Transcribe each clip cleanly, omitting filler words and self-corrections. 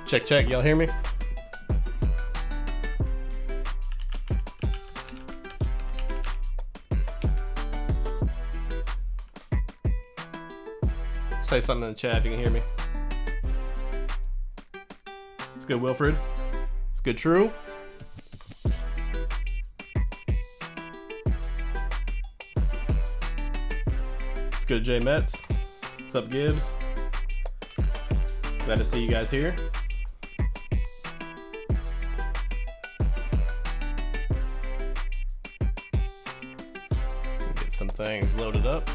Check, check. Y'all hear me? Say something in the chat if you can hear me. It's good, Wilfred. It's good, True. It's good, Jay Metz. What's up, Gibbs? Glad to see you guys here. Get some things loaded up.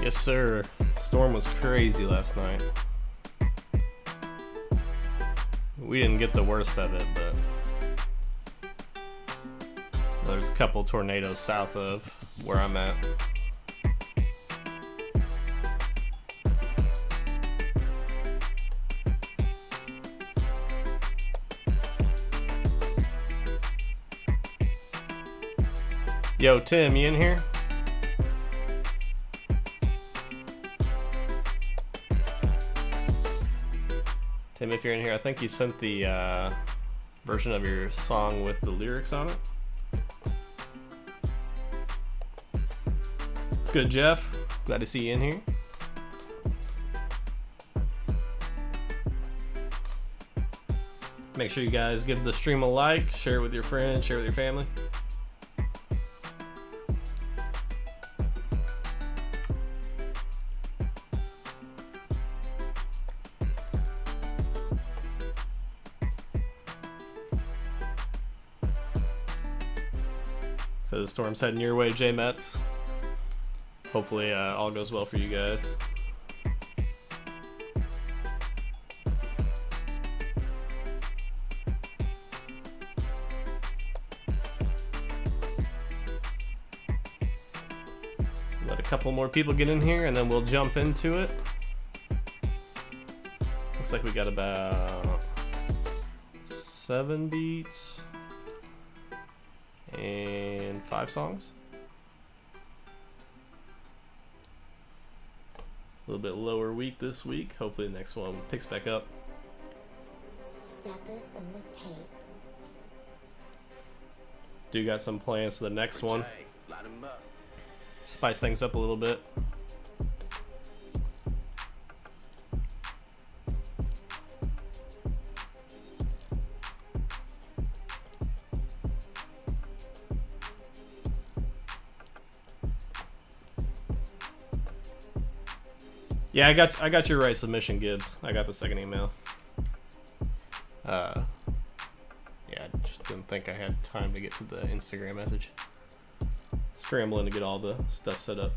Yes, sir. Storm was crazy last night. We didn't get the worst of it, but there's a couple tornadoes south of where I'm at. Yo, Tim, you in here? Tim, if you're in here, I think you sent the version of your song with the lyrics on it. It's good, Jeff. Glad to see you in here. Make sure you guys give the stream a like, share it with your friends, share it with your family. So the storm's heading your way, Jay Metz. Hopefully all goes well for you guys. Let a couple more people get in here and then we'll jump into it. Looks like we got about 7 beats. And 5 songs. A little bit lower week this week. Hopefully the next one picks back up. Steppers in the tape. Do got some plans for the next one. Spice things up a little bit. Yeah, I got your right submission, Gibbs. I got the second email. Yeah, I just didn't think I had time to get to the Instagram message. Scrambling to get all the stuff set up.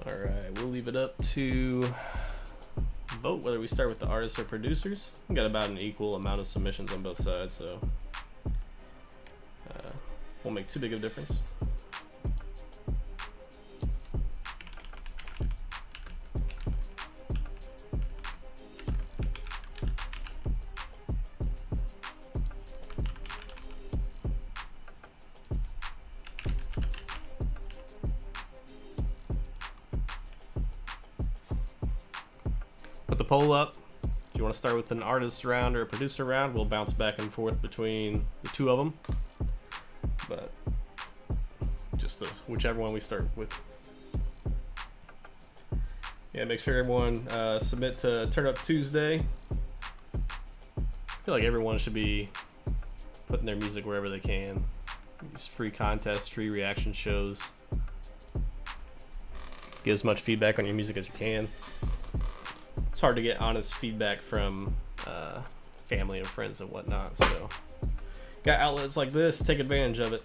Alright, we'll leave it up to vote whether we start with the artists or producers. We got about an equal amount of submissions on both sides, so won't make too big of a difference. Put the poll up. If you want to start with an artist round or a producer round, we'll bounce back and forth between the two of them. But just whichever one we start with. Yeah, make sure everyone submit to Turn Up Tuesday. I feel like everyone should be putting their music wherever they can. These free contests, free reaction shows. Get as much feedback on your music as you can. It's hard to get honest feedback from family and friends and whatnot, so got outlets like this, take advantage of it.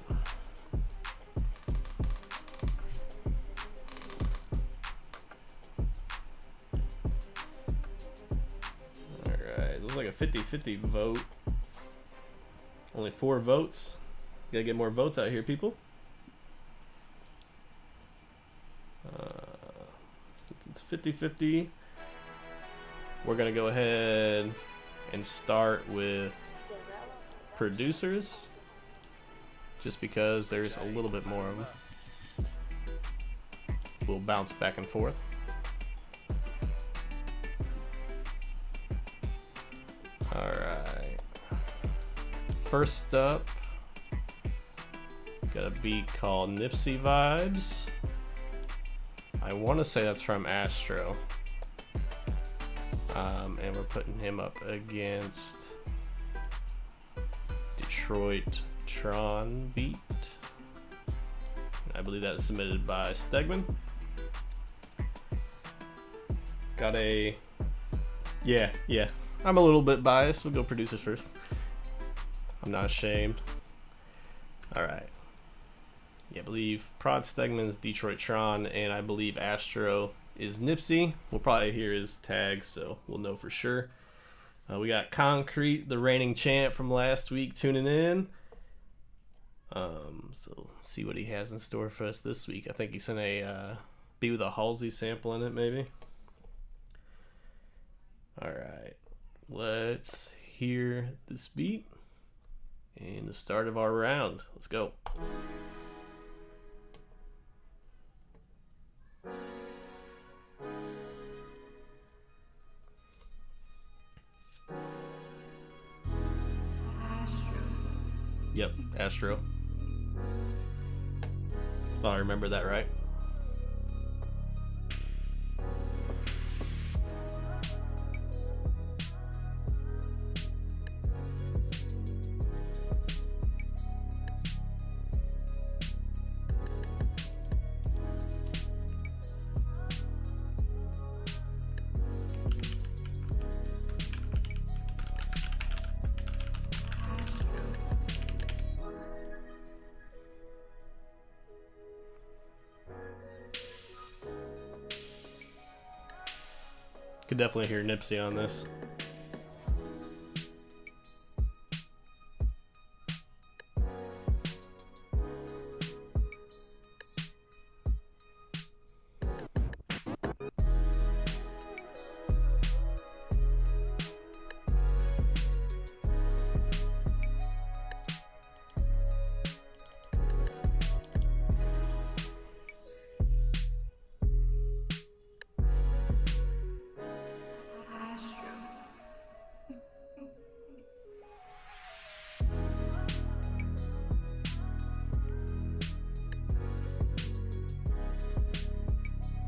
50-50 vote. Only 4 votes. Gotta get more votes out here, people. Since it's 50-50, we're gonna go ahead and start with producers, just because there's a little bit more of them. We'll bounce back and forth. Alright. First up, got a beat called Nipsey Vibes. I want to say that's from Astro. And we're putting him up against Detroit Tron beat. I believe that was submitted by Stegman. Got a... Yeah. I'm a little bit biased. We'll go producers first. I'm not ashamed. Alright. Yeah, I believe Prod Stegman's Detroit Tron, and I believe Astro is Nipsey. We'll probably hear his tag, so we'll know for sure. We got Concrete, the reigning champ from last week, tuning in. So see what he has in store for us this week. I think he sent a beat with a Halsey sample in it, maybe. Alright, let's hear this beat and the start of our round. Let's go. Yep, Astro. Thought I remember that right. Could definitely hear Nipsey on this.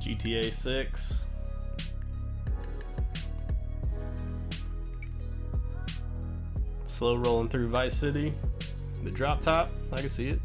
GTA 6. Slow rolling through Vice City. The drop top, I can see it.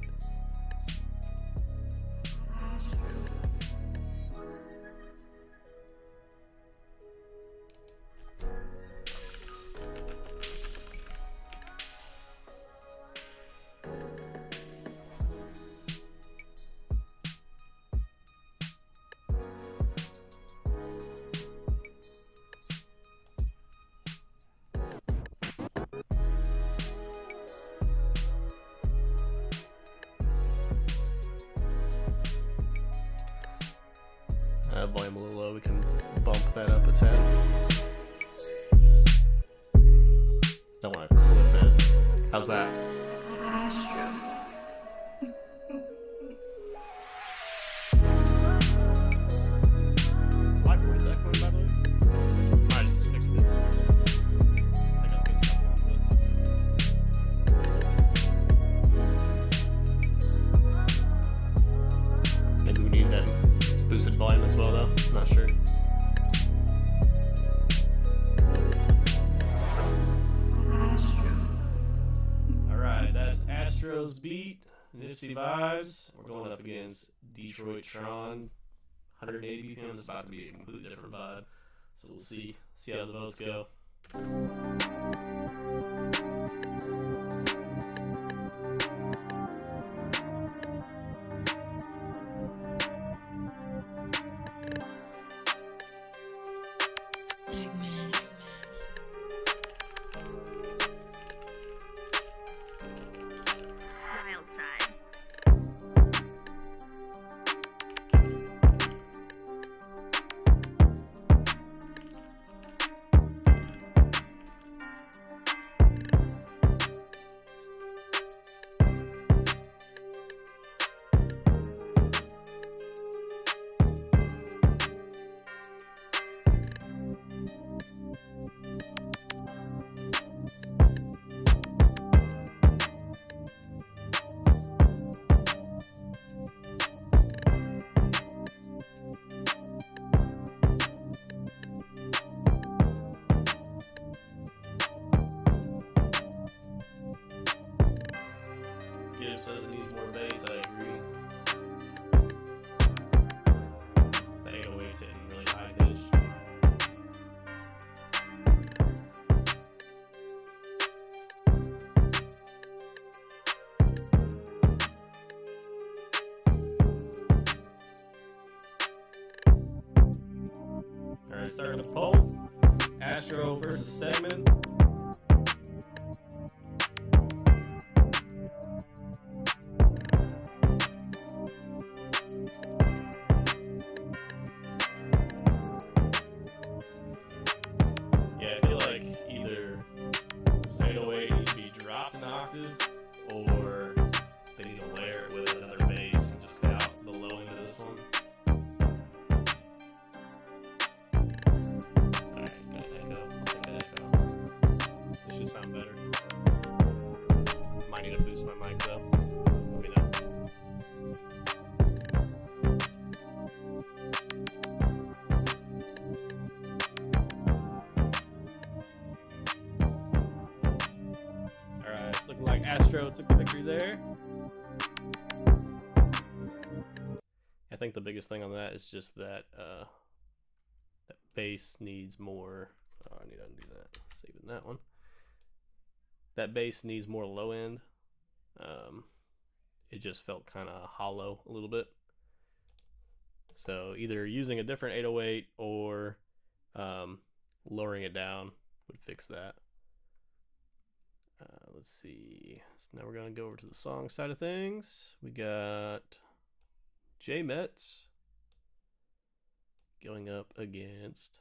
Volume a little low, we can bump that up a tad. Don't want to clip it. How's that? My voice echoing, by the way? I just fixed it. I think I was getting a couple inputs. Maybe we need that boosted volume as well, though. Not sure. Alright, that's Astro's beat, Nipsey Vibes. We're going up against Detroit Tron. 180 BPM is about to be a completely different vibe. So we'll see how the votes go. says it needs more bass, I agree. The 808's hitting really high pitch. Alright, starting the poll. Astro versus Stegman. Yeah, I feel like either this 808 needs to be dropped an octave, or they need to layer it with another bass and just cut out the low end of this one. Alright, got an echo. I'll take an echo. This should sound better. Might need to boost my mic though. Let me know. Alright, it's looking like Astro took the victory there. I think the biggest thing on that is just that that bass needs more. Oh, I need to undo that. Saving that one. That bass needs more low end. It just felt kind of hollow a little bit. So either using a different 808 or lowering it down would fix that. Let's see. So now we're going to go over to the song side of things. We got J Metz going up against,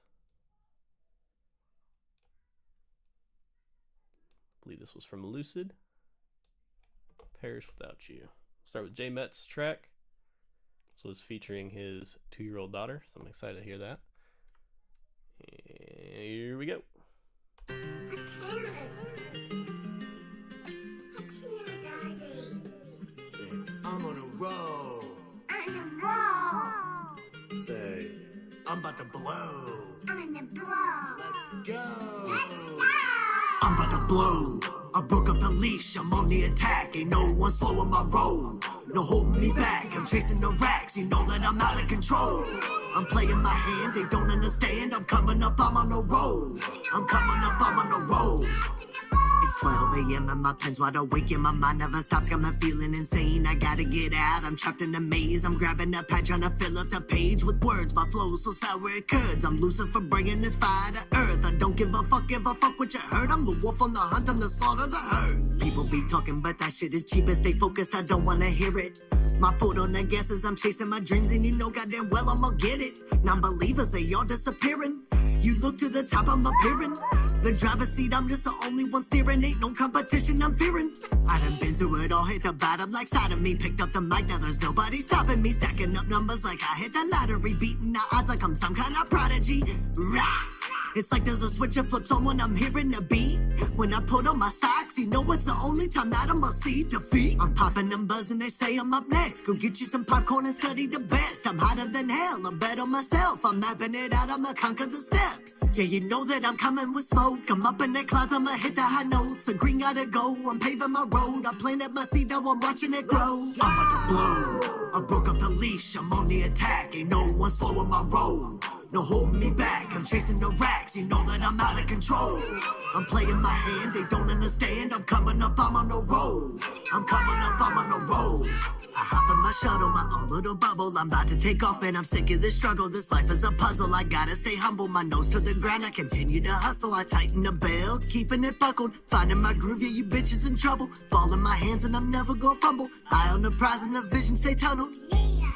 I believe this was from Lucid, Perish Without You. Start with J Metz track. This was featuring his 2-year-old daughter, so I'm excited to hear that. And here we go. Say, I'm on a roll. On the roll. Say, I'm about to blow. I'm in the blow. Let's go. Let's go. I'm about to blow. I broke up the leash, I'm on the attack. Ain't no one slowing my roll. No holding me back, I'm chasing the racks. You know that I'm out of control. I'm playing my hand, they don't understand. I'm coming up, I'm on a roll. I'm coming up, I'm on a roll. It's 12 a.m. and my pen's wide awake and my mind never stops. Got me feeling insane, I gotta get out. I'm trapped in a maze, I'm grabbing a pad, trying to fill up the page with words. My flow's so sour it curds. I'm losing for bringing this fire to earth. I don't give a fuck what you heard. I'm the wolf on the hunt, I'm the slaughter the herd. People be talking, but that shit is cheap and stay focused, I don't wanna hear it. My foot on the gas as I'm chasing my dreams, and you know goddamn well I'ma get it. Non-believers, they all disappearing. You look to the top, I'm appearing. The driver's seat, I'm just the only one steering. Ain't no competition, I'm fearing. I done been through it all, hit the bottom like side of me. Picked up the mic, now there's nobody stopping me. Stacking up numbers like I hit the lottery. Beating the odds like I'm some kind of prodigy. Rah! It's like there's a switch that flips on when I'm hearing the beat. When I put on my socks, you know it's the only time that I'ma see defeat. I'm popping them buzz and they say I'm up next. Go get you some popcorn and study the best. I'm hotter than hell, I bet on myself. I'm mapping it out, I'ma conquer the steps. Yeah, you know that I'm coming with smoke. I'm up in the clouds, I'ma hit the high notes. The green gotta go, I'm paving my road. I planted my seed, now I'm watching it grow. I'm about to blow, I broke up the leash, I'm on the attack. Ain't no one slowing my roll. No holding me back, I'm chasing the racks. You know that I'm out of control. I'm playing my hand, they don't understand. I'm coming up, I'm on a roll. I'm coming up, I'm on a roll. I hop in my shuttle, my own little bubble. I'm about to take off, man, I'm sick of this struggle. This life is a puzzle, I gotta stay humble. My nose to the ground, I continue to hustle. I tighten the belt, keeping it buckled. Finding my groove, yeah, you bitches in trouble. Ball in my hands and I'm never gonna fumble. Eye on the prize and the vision stay tunneled.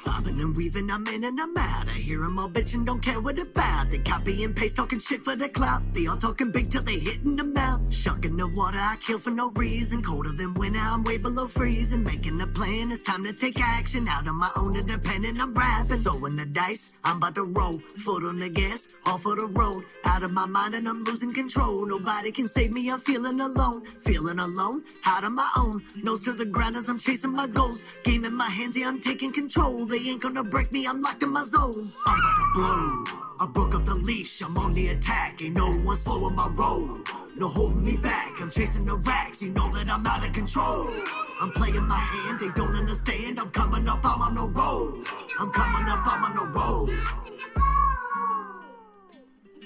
Bobbing and weaving, I'm in and I'm out. I hear them all bitching, don't care what about. They copy and paste, talking shit for the clout. They all talking big till they hit in the mouth. Shocking the water, I kill for no reason. Colder than winter, I'm way below freezing. Making a plan, it's time to take action. Out on my own, independent, I'm rapping. Throwing the dice, I'm about to roll. Foot on the gas, off of the road. Out of my mind and I'm losing control. Nobody can save me, I'm feeling alone. Feeling alone, out on my own. Nose to the ground as I'm chasing my goals. Game in my hands, yeah, I'm taking control. They ain't gonna break me, I'm locked in my zone. I'm about to blow, I broke up the leash, I'm on the attack. Ain't no one slowing my roll. no holding me back. I'm chasing the racks, you know that I'm out of control. I'm playing my hand, they don't understand. I'm coming up, I'm on the road. I'm coming up, I'm on the road. Up in the ball.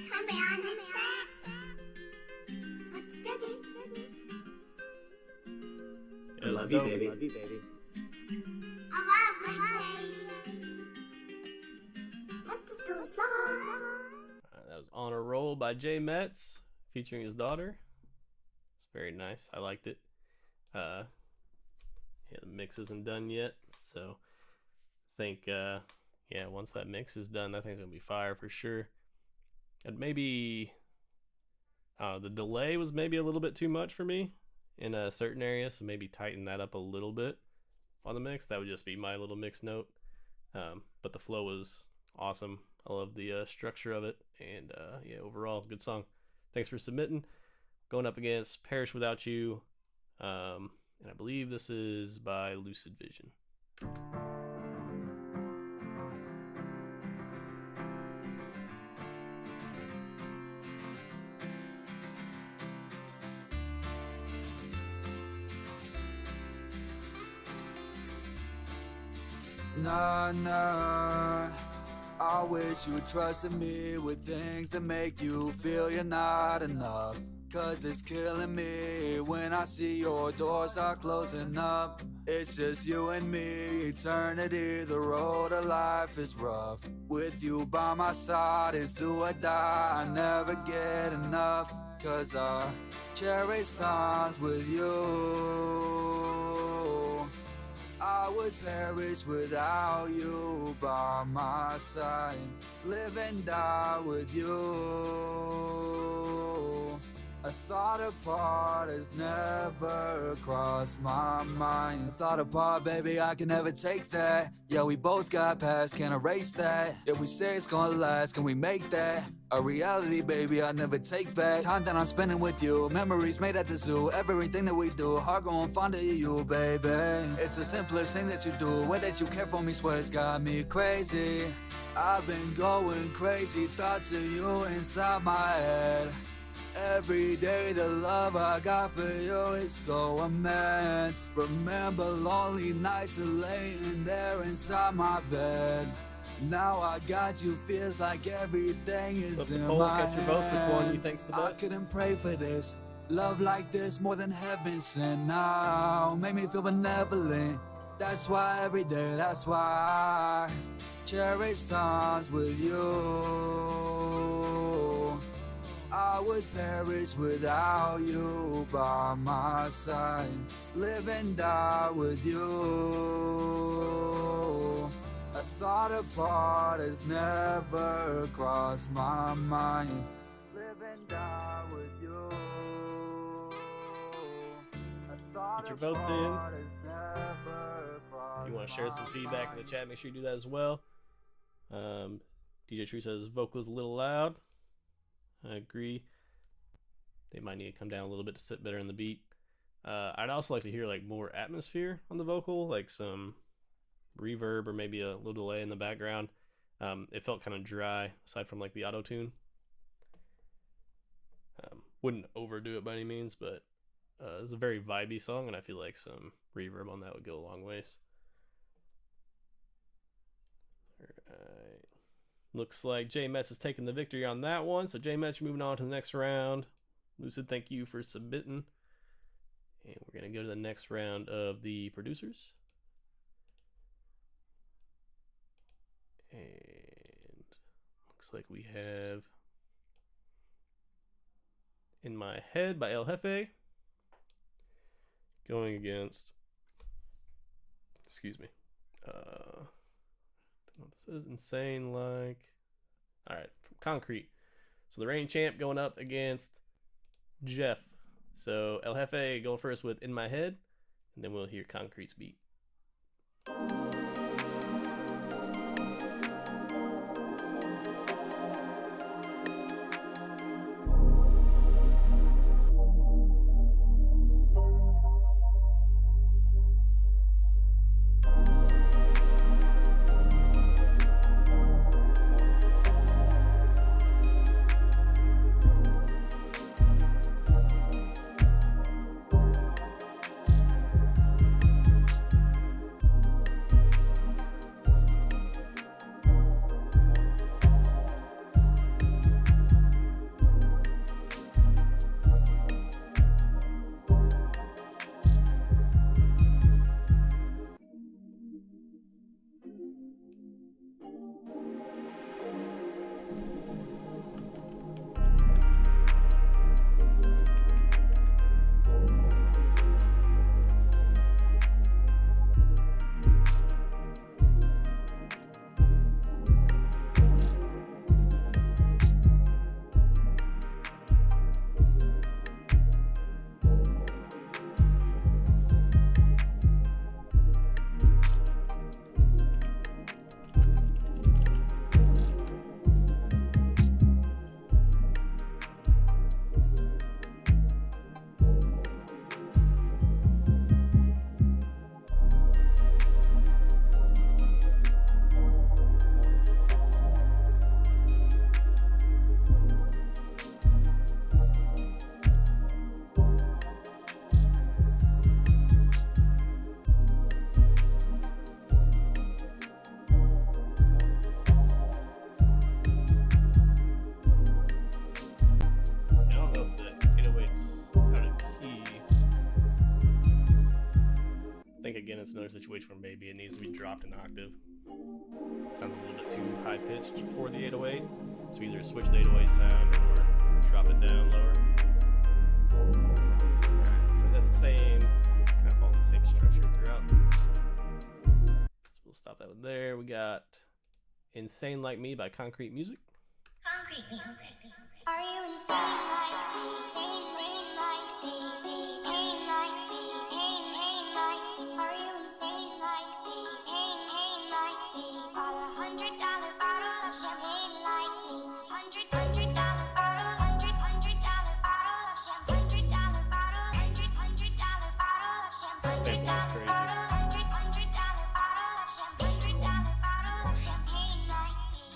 Time on the track. Let's do it. It was Love you, dope. baby. I love my day. Let's do a song. That was On a Roll by Jay Metz featuring his daughter. It's very nice. I liked it. Yeah, the mix isn't done yet, so I think yeah, once that mix is done, that thing's gonna be fire for sure. And maybe the delay was maybe a little bit too much for me in a certain area, so maybe tighten that up a little bit on the mix. That would just be my little mix note. But the flow was awesome. I love the structure of it, and yeah, overall good song. Thanks for submitting. Going up against Perish Without You, and I believe this is by Lucid Vision. Nah, nah, I wish you trusted me with things that make you feel you're not enough. Cause it's killing me when I see your door start closing up. It's just you and me, eternity, the road of life is rough. With you by my side, it's do or die, I never get enough. Cause I cherish times with you. I would perish without you by my side. Live and die with you. A thought apart has never crossed my mind. A thought apart, baby, I can never take that. Yeah, we both got past, can't erase that. If we say it's gonna last, can we make that a reality, baby? I never take back time that I'm spending with you. Memories made at the zoo, everything that we do. Heart growing fond of you, baby. It's the simplest thing that you do. Way that you care for me, swear it's got me crazy. I've been going crazy, thoughts of you inside my head. Every day the love I got for you is so immense. Remember lonely nights of laying there inside my bed. Now I got you, feels like everything is Flip the in poll, my cast your votes. Which one you think's the I best? couldn't pray for this. Love like this more than heaven sent now. Make me feel benevolent. That's why every day, that's why I cherish times with you. I would perish without you by my side. Live and die with you. A thought apart has never crossed my mind. Live and die with you. A thought Get your votes in. apart has never crossed If you want to share some my feedback in the mind. chat, make sure you do that as well. DJ True says vocals a little loud. I agree. They might need to come down a little bit to sit better in the beat. I'd also like to hear like more atmosphere on the vocal, like some reverb or maybe a little delay in the background. It felt kind of dry aside from like the auto tune. Wouldn't overdo it by any means, but it's a very vibey song, and I feel like some reverb on that would go a long ways. Alright. Looks like Jay Metz is taking the victory on that one. So Jay Metz, you're moving on to the next round. Lucid, thank you for submitting. And we're going to go to the next round of the producers. And looks like we have In My Head by El Jefe going against, excuse me, what this is, Insane Like. All right, from Concrete. So the reigning champ going up against Jeff. So El Jefe going first with In My Head, and then we'll hear Concrete's beat. again, it's another situation where maybe it needs to be dropped an octave. Sounds a little bit too high pitched for the 808, so either switch the 808 sound or drop it down lower. Alright, so that's the same, kind of follows the same structure throughout. So we'll stop that one there. We got Insane Like Me by Concrete Music. Concrete music. Are you insane like me? Pain like me, pain like me, pain like me. Are you insane like me? Pain like me. Bought $100 bottle of champagne like me. $100 bottle, $100 bottle of champagne. $100 bottle, $100 bottle of champagne. $100 bottle, $100 bottle of champagne. $100 bottle of champagne like me.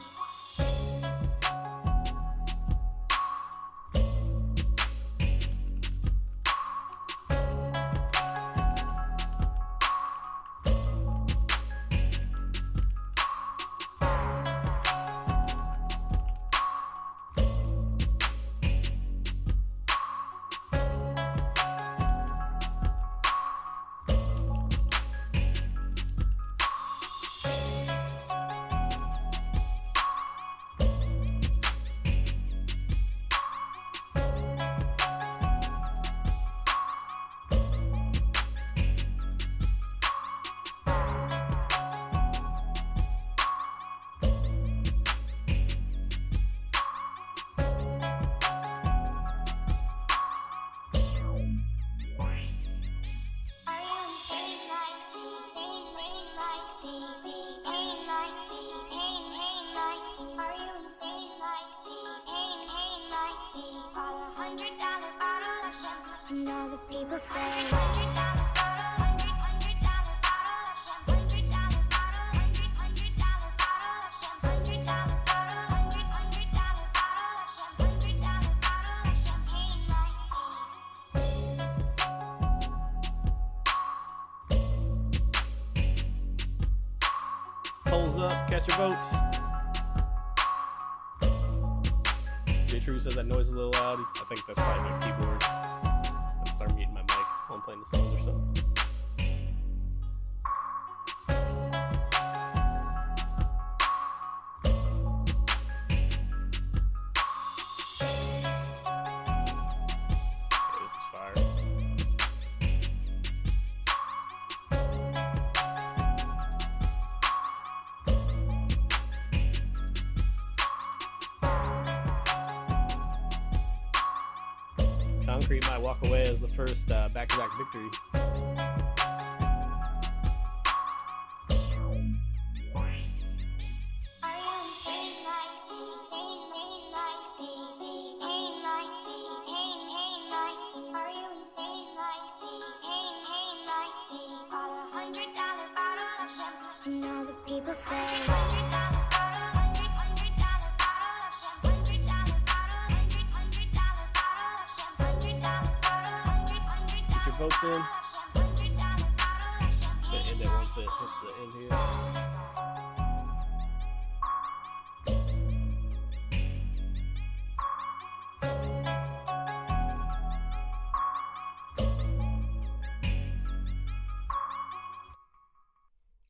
And all the people say $100 bottle, $100 bottle of champagne. $100 bottle, $100 bottle of champagne. $100 bottle, $100 bottle of champagne. $100 bottle of champagne like me. Polls up, cast your votes. J True says that noise is a little loud. I think that's probably my keyboard. I'm start muting my mic while I'm playing the songs or something. Okay, this is fire. Concrete might walk away as the first back-to-back victory. Are you insane like me? Pain like me, pain like me, pain like me. Are you insane like me? Pain like me. Bought $100 bottle of champagne. And all the people say $100 bottle, $100 bottle of champagne. $100 bottle, $100 bottle of champagne. $100 bottle, $100 Get your votes in. bottle of champagne. $100 bottle of champagne. Gonna end it once it hits the end here.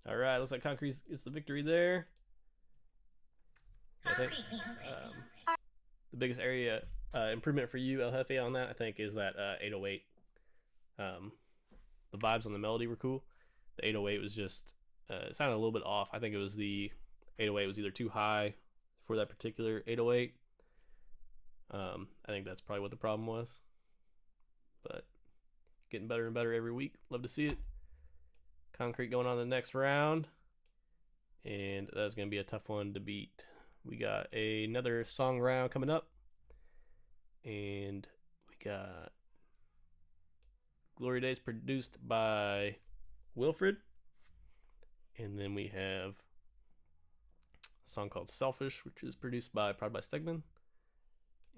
All right, looks like Concrete is the victory there. I think the biggest area improvement for you, El Jefe, on that, I think, is that 808. The vibes on the melody were cool. The 808 was just, it sounded a little bit off. I think it was the 808 was either too high for that particular 808. I think that's probably what the problem was. But getting better and better every week. Love to see it. Concrete going on the next round. And that's going to be a tough one to beat. We got another song round coming up. And we got Glory Days produced by Wilfred. And then we have a song called Selfish, which is produced by Proud by Stegman.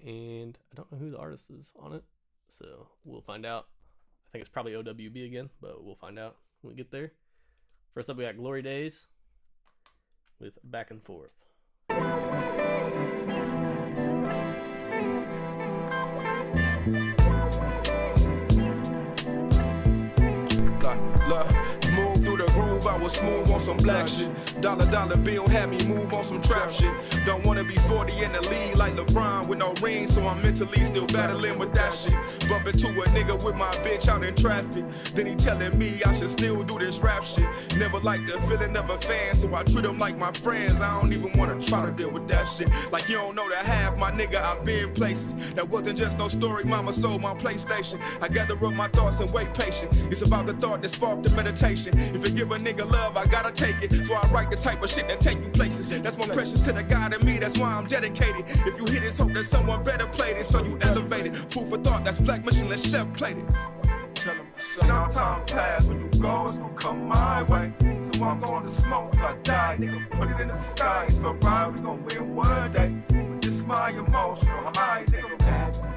And I don't know who the artist is on it, so we'll find out. I think it's probably OWB again, but we'll find out when we get there. First up, we got Glory Days with Back and Forth. Look, move I was smooth on some black shit. Dollar bill had me move on some trap shit. Don't wanna be 40 in the league like LeBron with no ring, so I'm mentally still battling with that shit. Bump into a nigga with my bitch out in traffic. Then he telling me I should still do this rap shit. Never liked the feeling of a fan, so I treat them like my friends. I don't even wanna try to deal with that shit. Like you don't know that half my nigga I've been places. That wasn't just no story, mama sold my PlayStation. I gather up my thoughts and wait patient. It's about the thought that sparked the meditation. If you give a nigga love, I gotta take it. So I write the type of shit that take you places. That's more precious to the God in me, that's why I'm dedicated. If you hit this, hope that someone better played it, so you elevated. Food for thought, that's black Michelin chef plated. Tell him, some time pass, when you go, it's gonna come my way. So I'm going to smoke till I die, nigga, put it in the sky. It's alright, we gon' win one day. But this my emotional high, nigga.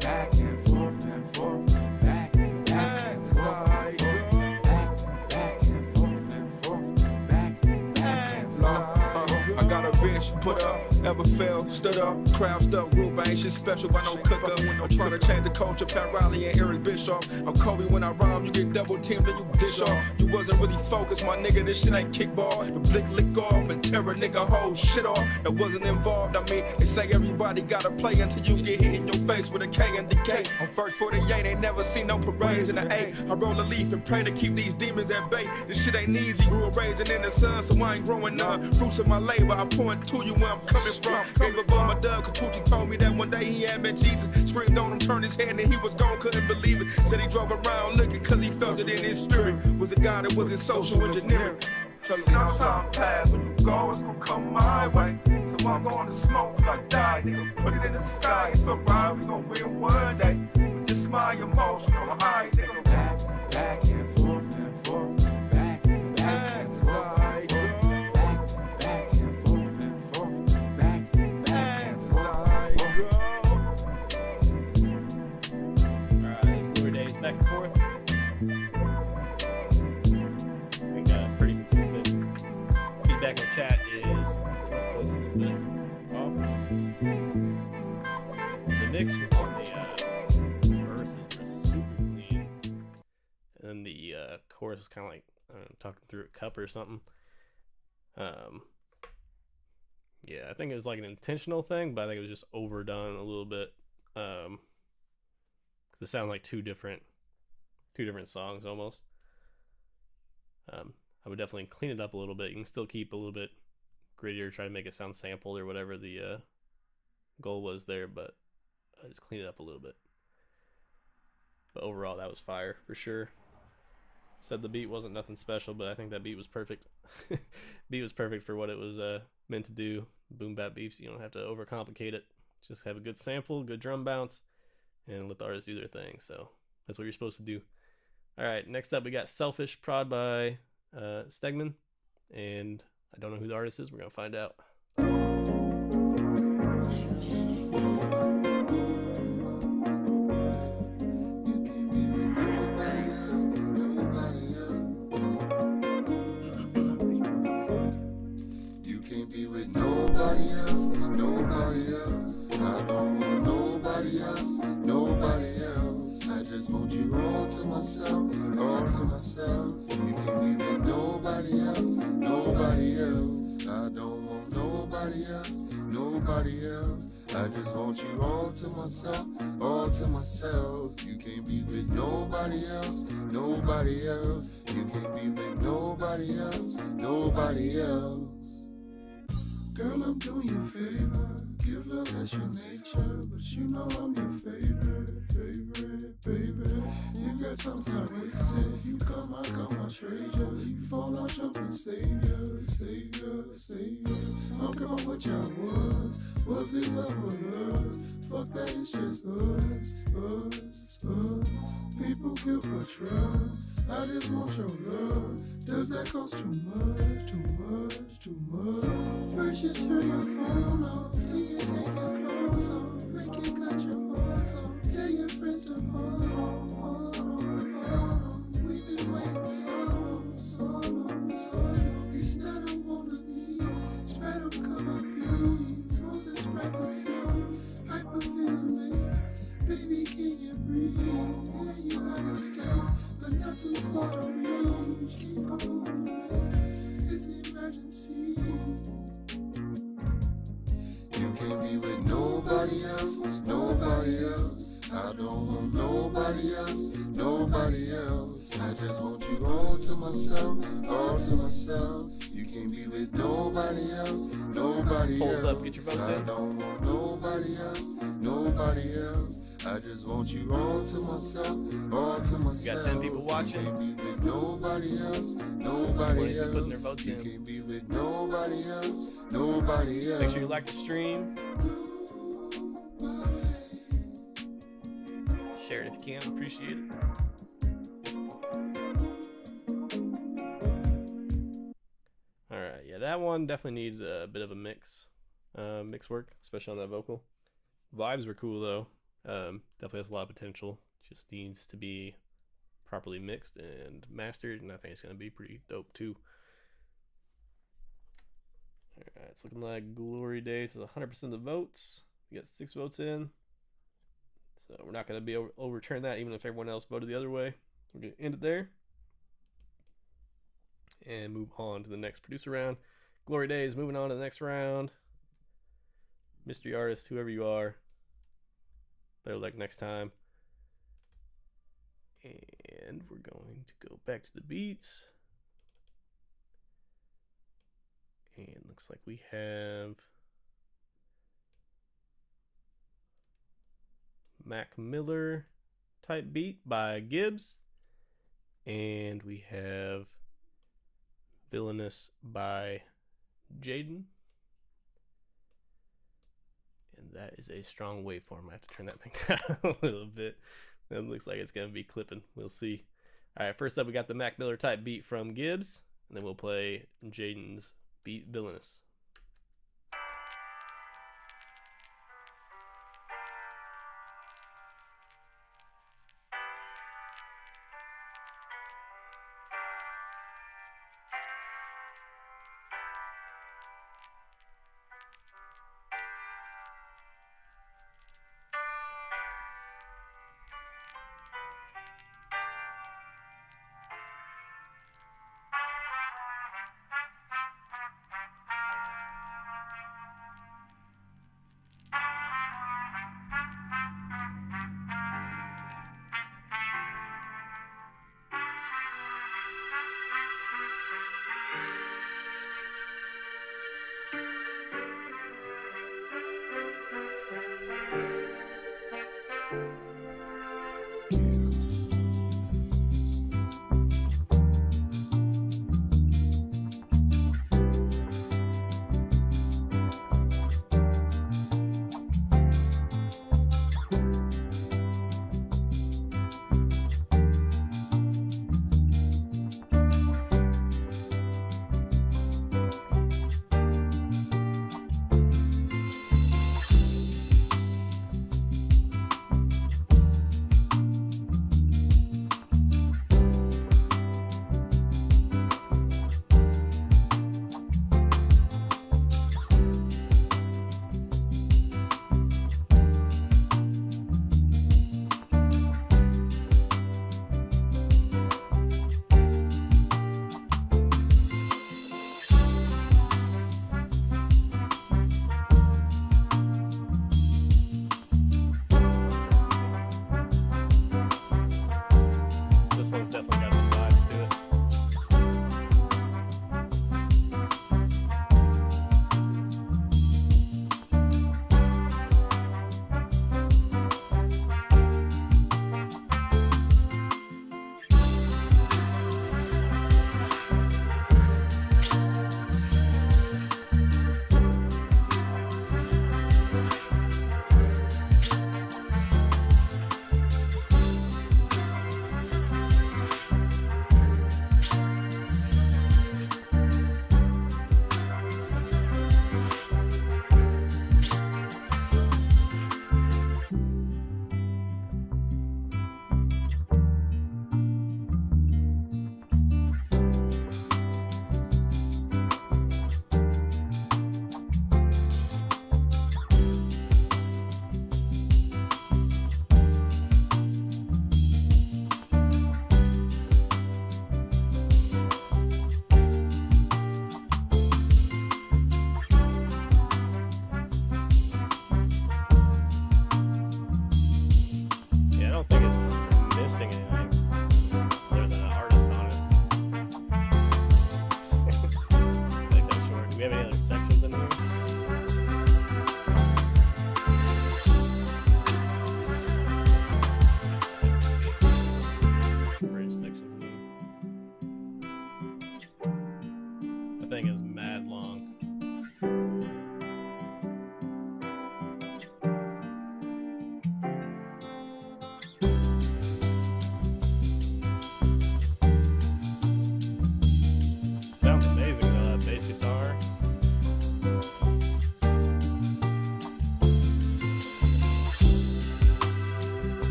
Back and forth and forth. Back and forth and forth. Back and forth and forth. Back and forth. I got a bitch, put up, ever fell, stood up, crowd stuck, group, I ain't shit special by no cooker. I'm trying to change the culture, Pat Riley and Eric Bischoff. I'm Kobe when I rhyme, you get double teamed and you dish off. You wasn't really focused, my nigga, this shit ain't kickball. The blick lick off and tear a nigga whole shit off. That wasn't involved, I mean, they say everybody gotta play until you get hit in your face with a K and decay. I'm first 48, ain't never seen no parades in the A. I roll a leaf and pray to keep these demons at bay. This shit ain't easy, grew up raising in the sun, so I ain't growing none. Fruits of my labor, I point to you where I'm coming from. Gave up on my dub, Capucci told me that one day he had met Jesus. Screamed on him, turned his head, and he was gone, couldn't believe it. Said he drove around looking, cause he felt it in his spirit. Was a guy that was in social engineering. Tell him now time pass, when you go, it's gonna come my way. So I'm going to smoke till I die, nigga, put it in the sky. It's alright, we gon' win one day. But this my emotional high, nigga. Back and forth and forth. Back and forth. Back and forth. We got pretty consistent. Feedback in the chat is was a little bit off. The mix on the verses were super clean, and the chorus was kind of like talking through a cup or something. Yeah, I think it was like an intentional thing, but I think it was just overdone a little bit. It sounded like two different songs almost. I would definitely clean it up a little bit. You can still keep a little bit grittier, try to make it sound sampled or whatever the goal was there, but just clean it up a little bit. But overall, that was fire for sure. Said the beat wasn't nothing special, but I think that beat was perfect. Beat was perfect for what it was meant to do. Boom bap beats, you don't have to overcomplicate it. Just have a good sample, good drum bounce, and let the artists do their thing. So that's what you're supposed to do. All right, next up we got Selfish, prod by Stegman, and I don't know who the artist is. We're gonna find out. You can't be with nobody else, nobody else. I don't want nobody else, nobody else. I just want you all to myself, all to myself. You can't be with nobody else, nobody else. I don't want nobody else, nobody else. I just want you all to myself, all to myself. You can't be with nobody else, nobody else. You can't be with nobody else, nobody else. Girl, I'm doing you a favor. Give love, that's your nature. But you know I'm your favorite, baby. You got something I wasted. You come, I come, I treasure. You fall, I jump and save you. I don't care about what y'all was it love or us? Fuck that, it's just us. People kill for trust. I just want your love. Does that cost too much? First you turn your phone off, then you take your clothes off, make you cut your horse off. Tell your friends to hold on. We've been waiting so long. It's not a wanna need. Spread them, come up, please. Supposed to spread the seed. Hyperventilate. Baby, can you breathe? Yeah, you understand, but not too far to reach. Keep on. emergency. You can't be with nobody else, nobody else. I don't want nobody else, nobody else. I just want you all to myself, all to myself. You can't be with nobody else, nobody Polls else. up, get your votes I in. don't want nobody else, nobody else. I just want you all to myself, all to myself. 10 people watching. You can't be with nobody else, nobody 20's been else. putting their votes You in. can't be with nobody else, nobody else. Make sure you like the stream. Share it if you can. Appreciate it. All right, yeah, that one definitely needed a bit of a mix work, especially on that vocal. Vibes were cool though. Definitely has a lot of potential. Just needs to be properly mixed and mastered, and I think it's gonna be pretty dope too. All right, it's looking like Glory Days is 100% of the votes. We got 6 votes in, so we're not gonna be able to overturn that, even if everyone else voted the other way. We're gonna end it there and move on to the next producer round. Glory Days moving on to the next round. Mystery artist, whoever you are, better luck next time. And we're going to go back to the beats. And looks like we have Mac Miller type beat by Gibbs. And we have Villainous by Jaden. And that is a strong waveform. I have to turn that thing down a little bit. It looks like it's going to be clipping. We'll see. All right, first up, we got the Mac Miller type beat from Gibbs. And then we'll play Jaden's beat, Villainous.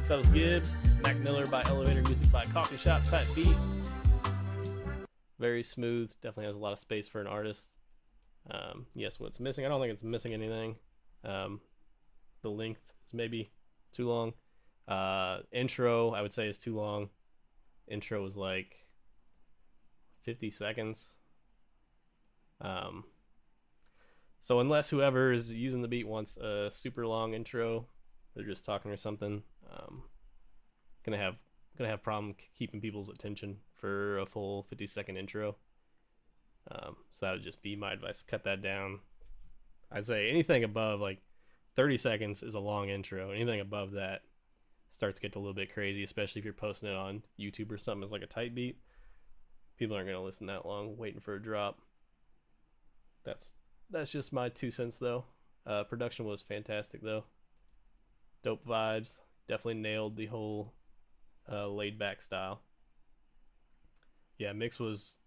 So that was Gibbs, Mac Miller by Elevator, music by Coffee Shop type beat. Very smooth, definitely has a lot of space for an artist. Yes, what's missing? I don't think it's missing anything. The length is maybe too long. Intro, I would say, is too long. Intro was like 50 seconds. So unless whoever is using the beat wants a super long intro, they're just talking or something, gonna have problem keeping people's attention for a full 50-second intro. So that would just be my advice. Cut that down. I'd say anything above like 30 seconds is a long intro. Anything above that starts to get a little bit crazy, especially if you're posting it on YouTube or something as like a tight beat. People aren't gonna listen that long waiting for a drop. That's just my 2 cents though. Production was fantastic though. Dope vibes. Definitely nailed the whole laid back style. Yeah, mix was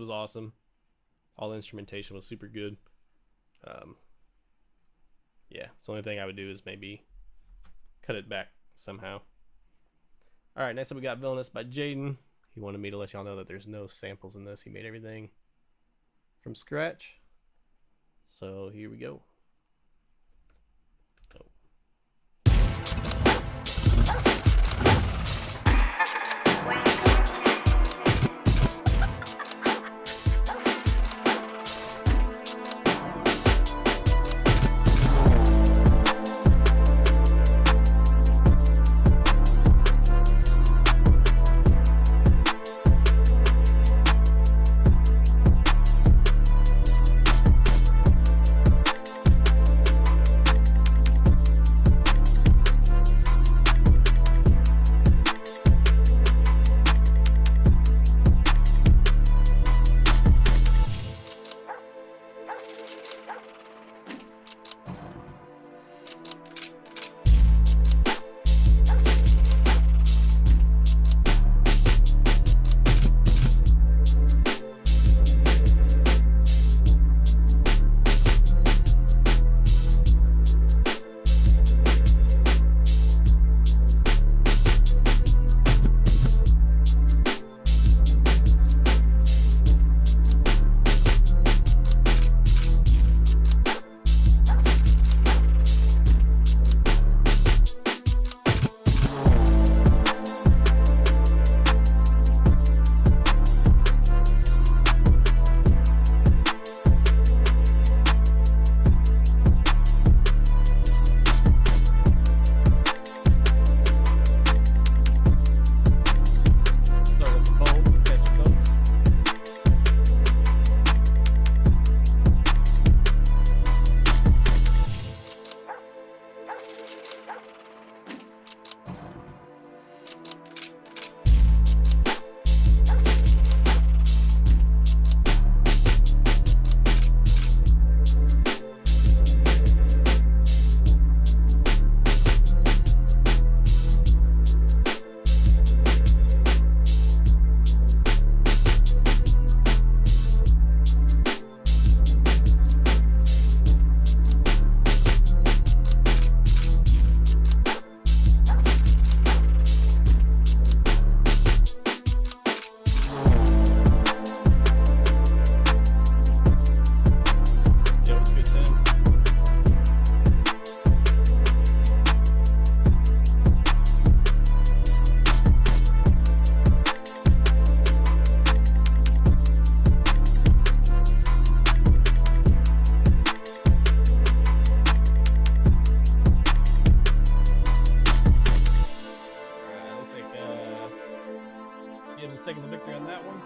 awesome. All the instrumentation was super good. Yeah, so the only thing I would do is maybe cut it back somehow. All right, next up we got Villainous by Jaden. He wanted me to let y'all know that there's no samples in this. He made everything from scratch. So here we go. Gibbs is taking the victory on that one.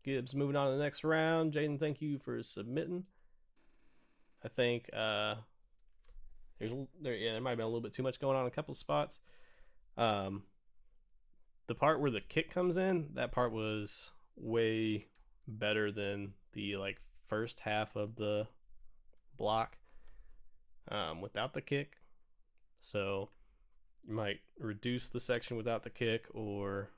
Gibbs moving on to the next round. Jaden, thank you for submitting. I think there might have been a little bit too much going on in a couple spots. The part where the kick comes in, that part was way better than the first half of the block without the kick. So you might reduce the section without the kick, or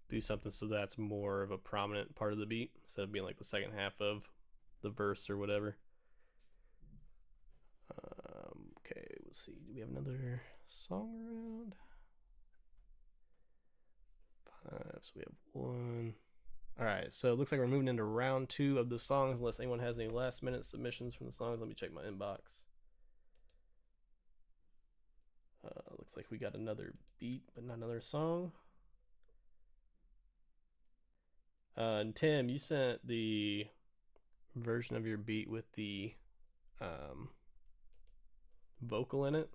do something so that's more of a prominent part of the beat instead of being like the second half of the verse or whatever. Okay, we'll see. Do we have another song around? 5, so we have 1. All right, so it looks like we're moving into round 2 of the songs, unless anyone has any last minute submissions from the songs. Let me check my inbox. Looks like we got another beat, but not another song. And Tim, you sent the version of your beat with the vocal in it.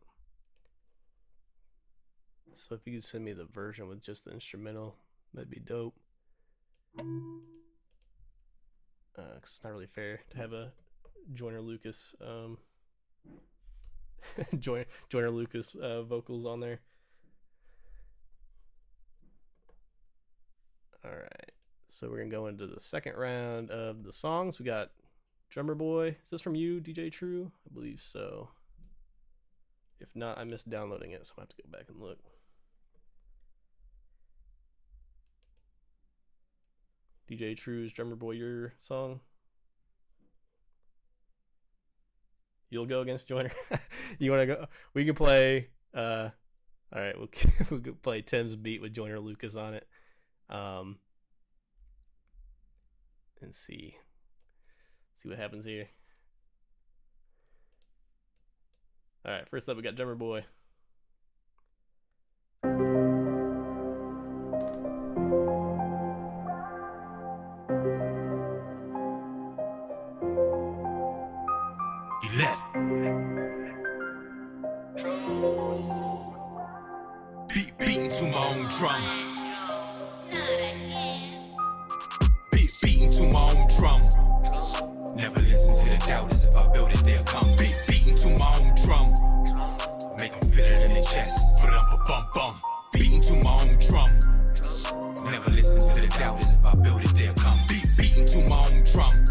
So if you could send me the version with just the instrumental, that'd be dope. 'Cause it's not really fair to have a Joyner Lucas Joyner Lucas vocals on there. All right, so we're gonna go into the second round of the songs. We got Drummer Boy. Is this from you, DJ True? I believe so. If not, I missed downloading it, so I have to go back and look. DJ True's Drummer Boy, your song. You'll go against Joyner. You want to go? We could play. All right, we could play Tim's beat with Joyner Lucas on it. And see what happens here. All right, first up we got Drummer Boy. He left. Beating to my own drum. Beating to my own drum. Never listen to the doubters. If I build it, they'll come. Beating to my own drum. Make them feel it in their chest. Put up a bum bum. Beating to my own drum. Never listen to the doubters. If I build it, they'll come. Beating to my own drum.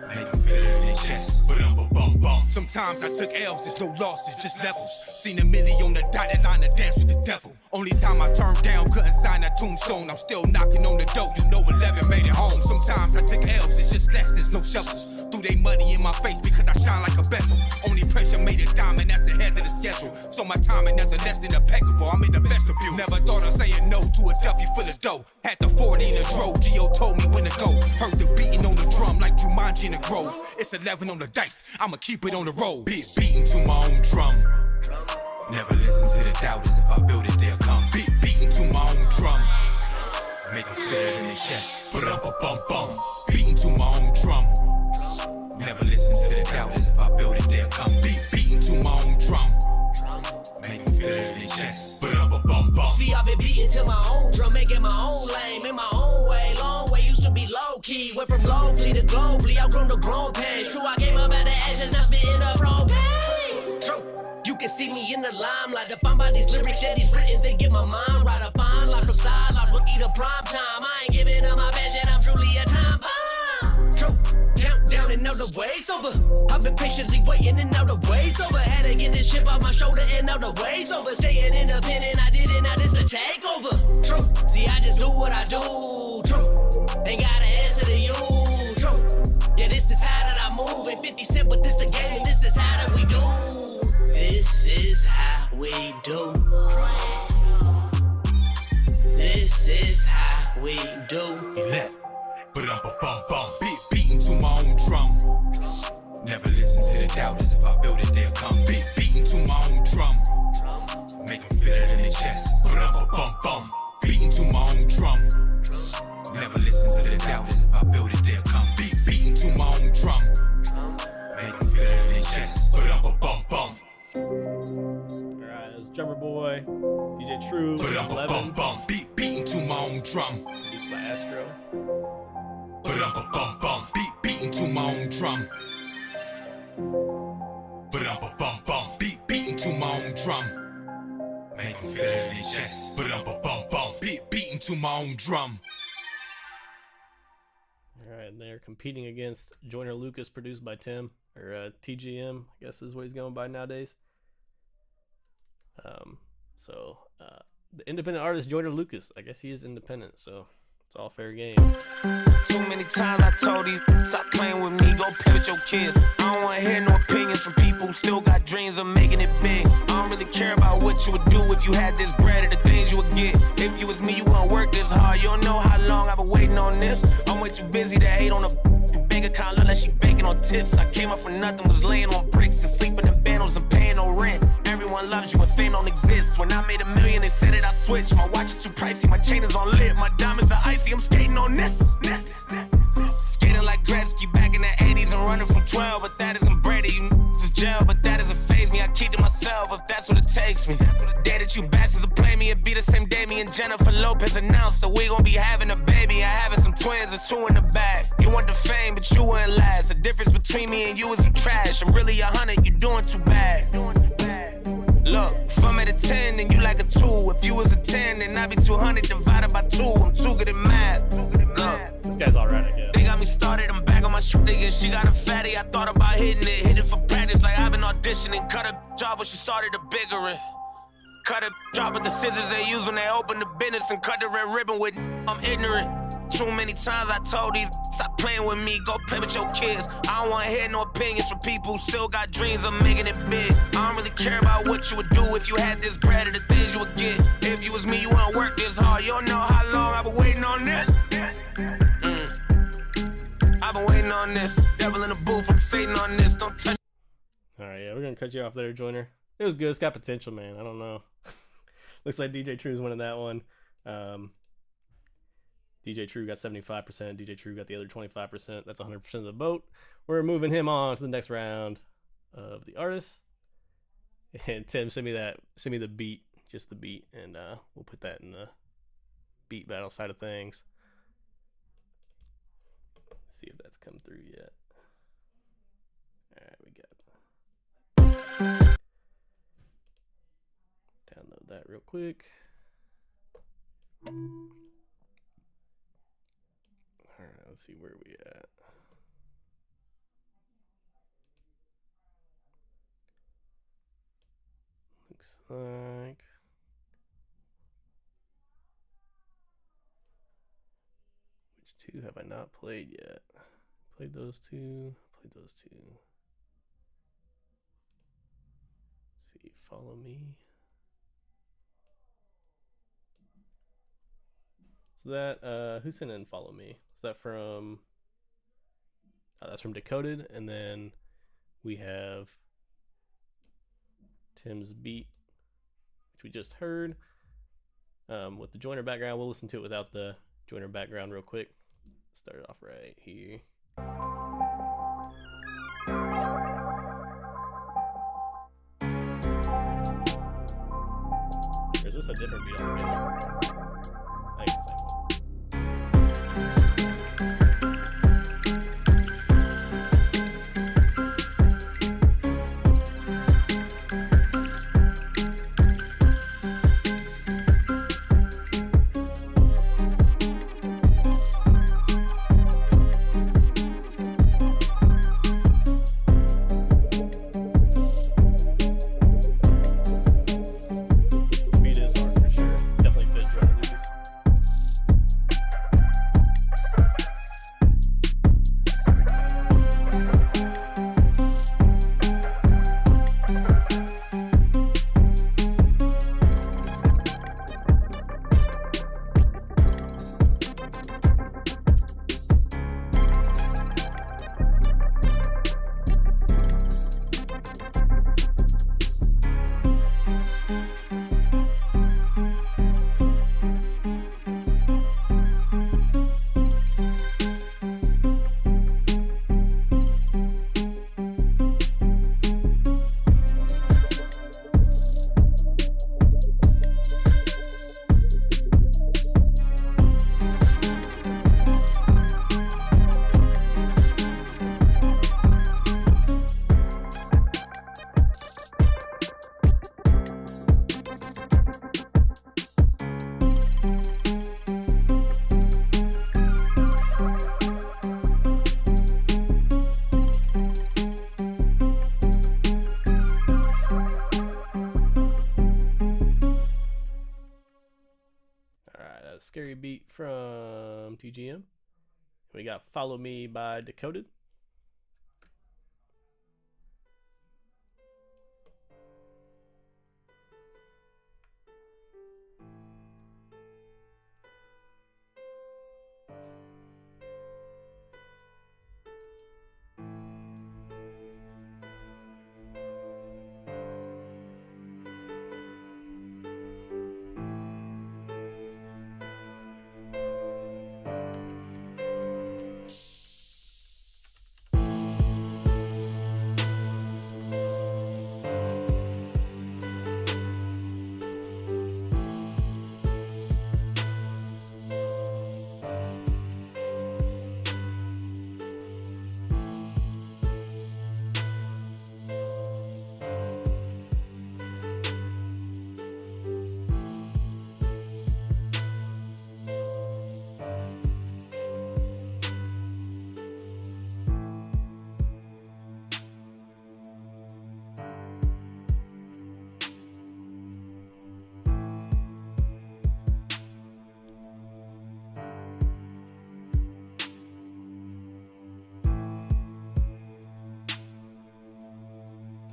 Make them feel it in their chest. Put up a bum bum. Sometimes I took L's, there's no losses, just levels. Seen a million on the dotted line to dance with the devil. Only time I turned down, couldn't sign a tombstone. I'm still knocking on the door, you know 11 made it home. Sometimes I took L's, it's just lessons, no shovels. Threw they money in my face because I shine like a bezel. Only pressure made it diamond, that's ahead of the schedule. So my timing nothing less than impeccable, I'm in the vestibule. Never thought of saying no to a Duffy full of dough. Had the 40 in the dro, Gio told me when to go. Heard the beating on the drum like Jumanji in the Grove. It's 11 on the dice, I'ma keep it on the road. Beating to my own drum. Never listen to the doubters. If I build it, they'll come. Beating to my own drum. Make them feel it in their chest. Put up a bum bum. Beating to my own drum. Never listen to the doubters. If I build it, they'll come. Beating to my own drum. Make them feel it in their chest. Put up a bum bum. See, I've been beating to my own drum, making my own lane, in my own way. Long way used to be low key. Went from locally to globally. Outgrown the grown pains. True, I came up out the ashes, now spitting the propane. True. You can see me in the limelight, defined by these lyrics, yeah, these writtens, they get my mind right. A fine line from sideline, rookie to prime time. I ain't giving up my passion, I'm truly a time bomb. True, countdown and now the wait's over. I've been patiently waiting and now the wait's over. Had to get this shit off my shoulder and now the wait's over. Staying independent, I did it, now this the takeover. True, see I just do what I do. True, ain't gotta answer to you. True, yeah, this is how that I move. Ain't 50 Cent, but this the game and this is how that we do. This is how we do. This is how we do. He left. Put up a bum bum. Beating to my own drum. Never listen to the doubters. If I build it, they'll come. Beating to my own drum. Make them feel it in their chest. Put up a bum bum. Beating to my own drum. Never listen to the doubters. If I build it, they'll come. Beating to my own drum. Make them feel it in their chest. Put up a bum bum. Alright, that was Drummer Boy, DJ True, Put up a 11, bum bum. Beating to my own drum. produced by Astro. Put up a bum bum. Beating to my own drum. Put up a bum bum. Beating to my own drum. Make them feel it in their chest. Put up a bum bum. Beating to my own drum. Alright, and they're competing against Joyner Lucas, produced by Tim, or TGM, I guess is what he's going by nowadays. The independent artist Joyner Lucas, I guess he is independent, so it's all fair game. Too many times I told these stop playing with me, go play with your kids. I don't wanna hear no opinions from people who still got dreams of making it big. I don't really care about what you would do if you had this bread or the things you would get. If you was me, you wouldn't work this hard. You don't know how long I've been waiting on this. I'm way too busy to hate on a bank account, look like she banking on tips. I came up for nothing, was laying on bricks and sleeping in bundles and paying no rent. Everyone loves you and fame don't exist. When I made $1 million, they said that I switched. My watch is too pricey, my chain is on lit. My diamonds are icy, I'm skating on this. Skating like Gretzky back in the 80s and running from 12. But that isn't Brady, you is jail. But that doesn't faze me, I keep to myself if that's what it takes me. The day that you bastards will play me, it be the same day me and Jennifer Lopez announced. So we gon' be having a baby and having some twins, there's 2 in the bag. You want the fame, but you wouldn't last. The difference between me and you is you trash. I'm really 100, you doing too bad. Look, if I'm at a 10, then you like a 2. If you was a 10, then I'd be 200 divided by 2. I'm too good at math. Look, This guy's alright, I guess. they got me started, I'm back on my shit again. She got a fatty, I thought about hitting it. Hit it for practice like I've been auditioning. Cut a job when she started a bigger. Cut a drop with the scissors they use when they open the business. And cut the red ribbon with I'm ignorant. Too many times I told these stop playing with me, go play with your kids. I don't wanna hear no opinions from people who still got dreams of making it big. I don't really care about what you would do if you had this bread or the things you would get. If you was me, you wouldn't work this hard. You don't know how long I've been waiting on this. I've been waiting on this. Devil in the booth, I'm Satan on this. Don't touch. Alright, yeah, we're gonna cut you off there, Joiner. It was good. It's got potential, man. I don't know. Looks like DJ True's winning that one. DJ True got 75%. DJ True got the other 25%. That's 100% of the vote. We're moving him on to the next round of the artist. And Tim, send me the beat, just the beat, and we'll put that in the beat battle side of things. Let's see if that's come through yet. All right, we got it. Download that real quick. All right, let's see where we at. Looks like which 2 have I not played yet? Played those 2. Played those 2. Let's see, Follow Me. So that who sent in Follow Me? Is that from that's from Decoded, and then we have Tim's beat, which we just heard. With the Joiner background, we'll listen to it without the Joiner background real quick. Start it off right here. Or is this a different beat altogether? I guess so. Speed is hard for sure. Definitely fit drum and blues. Scary beat from TGM. We got Follow Me by Decoded.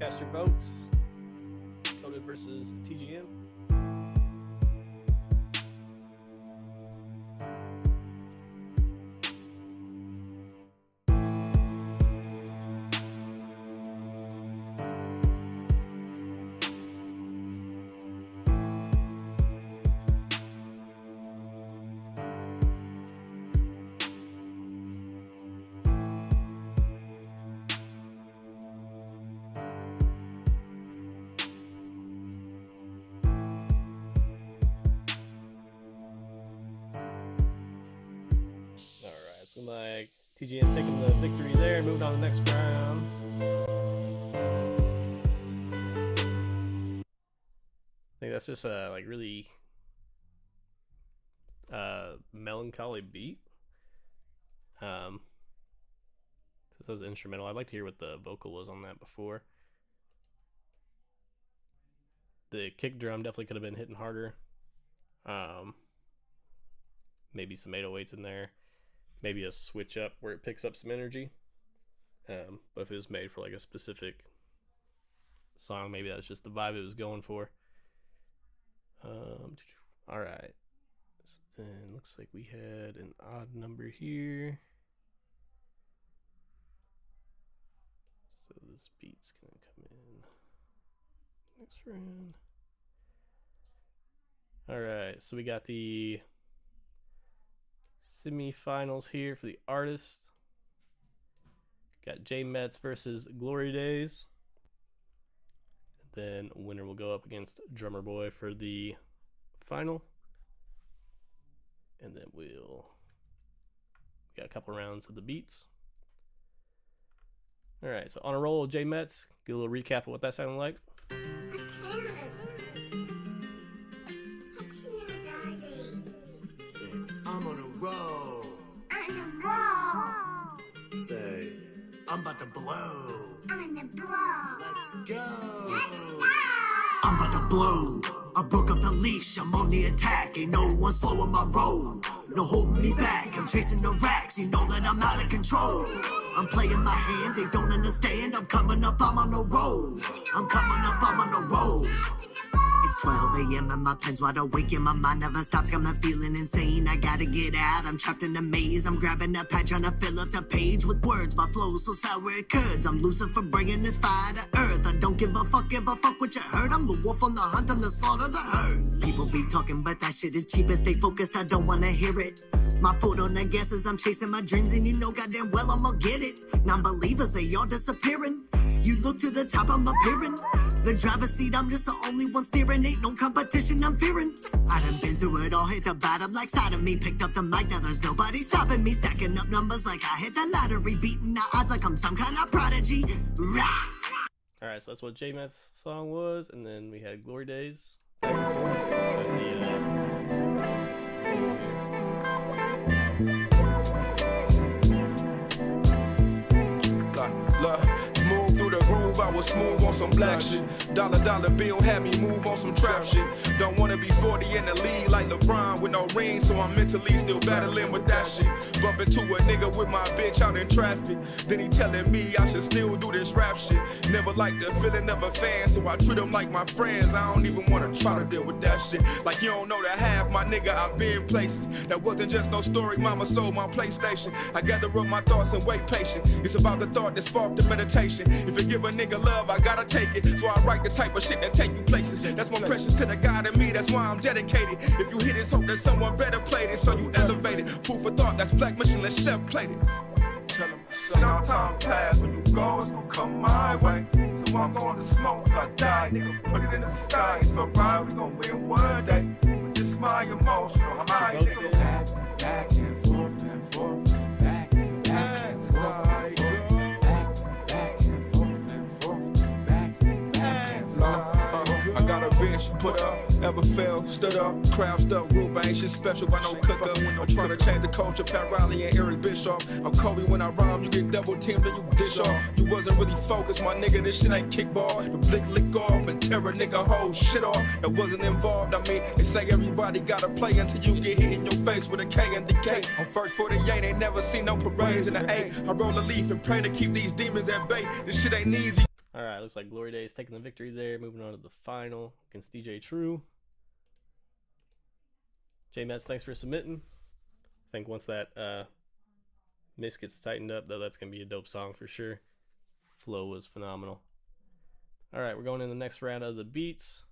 Cast your votes. Decoded versus TGM. Alright, so like TGM taking the victory there, moving on to the next round. I think that's just a like really melancholy beat. This is instrumental. I'd like to hear what the vocal was on that before. The kick drum definitely could have been hitting harder. Maybe some 808s in there. Maybe a switch up where it picks up some energy. But if it was made for like a specific song, maybe that's just the vibe it was going for. Alright. So then looks like we had an odd number here. So this beat's gonna come in next round. Alright, so we got the semi-finals here for the artist. Got J Metz versus Glory Days. Then winner will go up against Drummer Boy for the final. And then we got a couple rounds of the beats. Alright, so on a roll, J Metz. Get a little recap of what that sounded like. Say, I'm on a roll. On the roll. Say, I'm about to blow. I'm in the blow. Let's go. Let's go. I'm about to blow. I broke up the leash. I'm on the attack. Ain't no one slowing my roll. No holding me back. I'm chasing the racks. You know that I'm out of control. I'm playing my hand. They don't understand. I'm coming up. I'm on a roll. I'm coming up. I'm on a roll. It's 12 a.m. and my pen's wide awake and my mind never stops. Got me feeling insane. I gotta get out. I'm trapped in a maze. I'm grabbing a pad trying to fill up the page with words. My flow's so sour it curds. I'm Lucifer bringing this fire to earth. I don't give a fuck what you heard. I'm the wolf on the hunt. I'm the slaughter the herd. People be talking, but that shit is cheap. And stay focused. I don't wanna hear it. My foot on the gas as I'm chasing my dreams, and you know goddamn well I'ma get it. Non-believers, they all disappearing. You look to the top, I'm appearing. The driver's seat, I'm just the only one steering. Ain't no competition, I'm fearing. I done been through it all, hit the bottom like sodomy. Picked up the mic, now there's nobody stopping me. Stacking up numbers like I hit the lottery. Beating the odds like I'm some kind of prodigy. Rah! Alright, so that's what J Metz's song was, and then we had Glory Days. Back and forth. Let's start Look, move through the groove, I was was smooth on some black shit. Dollar bill had me move on some trap shit. Don't wanna be 40 in the league like LeBron with no ring, so I'm mentally still battling with that shit. Bump into a nigga with my bitch out in traffic. Then he telling me I should still do this rap shit. Never liked the feeling of a fan, so I treat them like my friends. I don't even wanna try to deal with that shit. Like you don't know the half, my nigga, I've been places. That wasn't just no story, mama sold my PlayStation. I gather up my thoughts and wait patient. It's about the thought that sparked the meditation. If you give a nigga love, I gotta take it. So I write the type of shit that take you places. That's more precious to the God in me, that's why I'm dedicated. If you hit this, hope that someone better played it, so you elevated. Food for thought, that's black Michelin chef plated. Tell them, some time pass, when you go, it's gonna come my way. So I'm going to smoke till I die, nigga, put it in the sky. It's alright, we gon' win one day. But this my emotional high, nigga. Back and forth and forth, back and forth and forth, back and forth and forth, back and forth. I got a bitch, put up, ever fell, stood up, crouched up, group, I ain't shit special by no cook up. I'm trying to change the culture, Pat Riley and Eric Bischoff. I'm Kobe when I rhyme, you get double teamed and you dish off. You wasn't really focused, my nigga, this shit ain't kickball. The blick lick off and tear a nigga whole shit off. That wasn't involved, I mean, they say everybody gotta play until you get hit in your face with a K and decay. On first 48, ain't never seen no parades in the A. I roll a leaf and pray to keep these demons at bay. This shit ain't easy. All right, looks like Glory Days taking the victory there. Moving on to the final against DJ True. J-Mets, thanks for submitting. I think once that mix gets tightened up, though, that's going to be a dope song for sure. Flow was phenomenal. All right, we're going in the next round of the beats.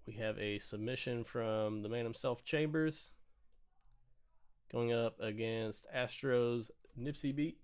We have a submission from the man himself, Chambers, going up against Astro's Nipsey beat.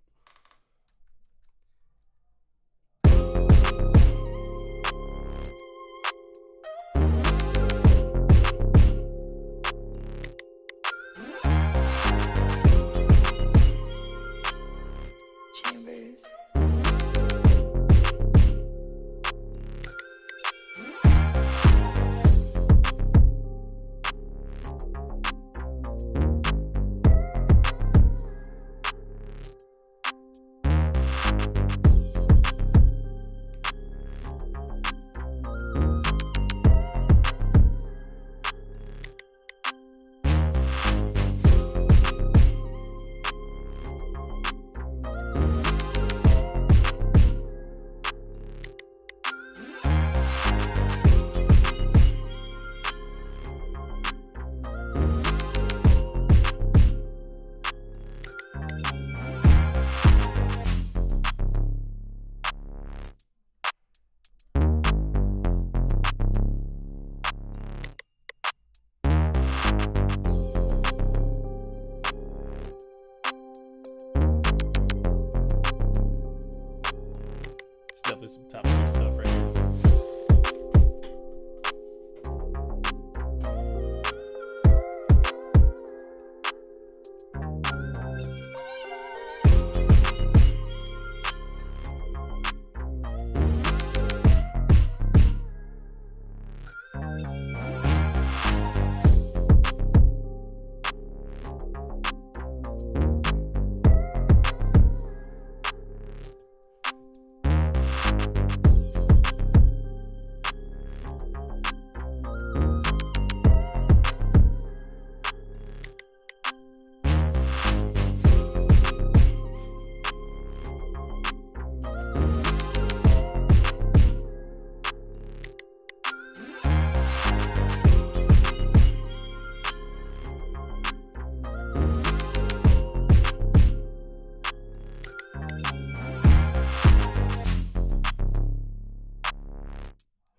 Definitely some top tier stuff right here.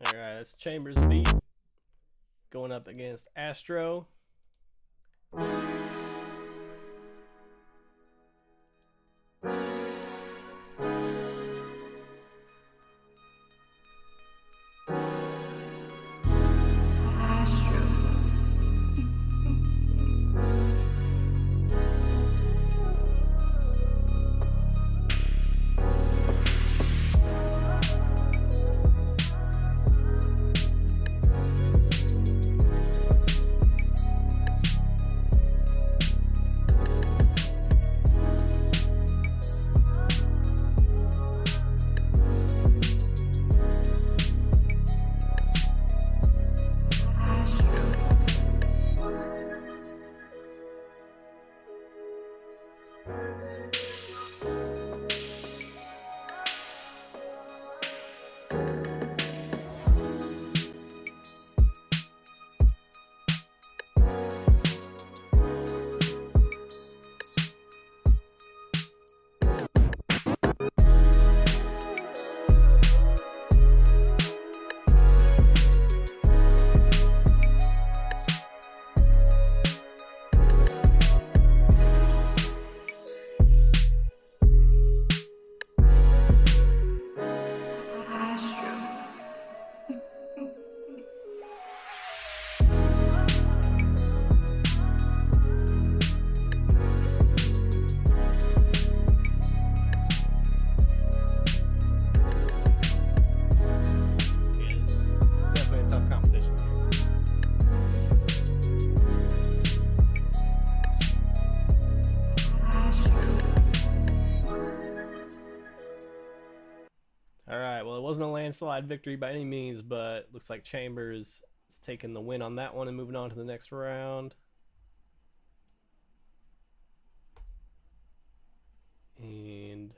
Alright, that's Chambers beat going up against Astro. well, it wasn't a landslide victory by any means, but looks like Chambers is taking the win on that one and moving on to the next round. And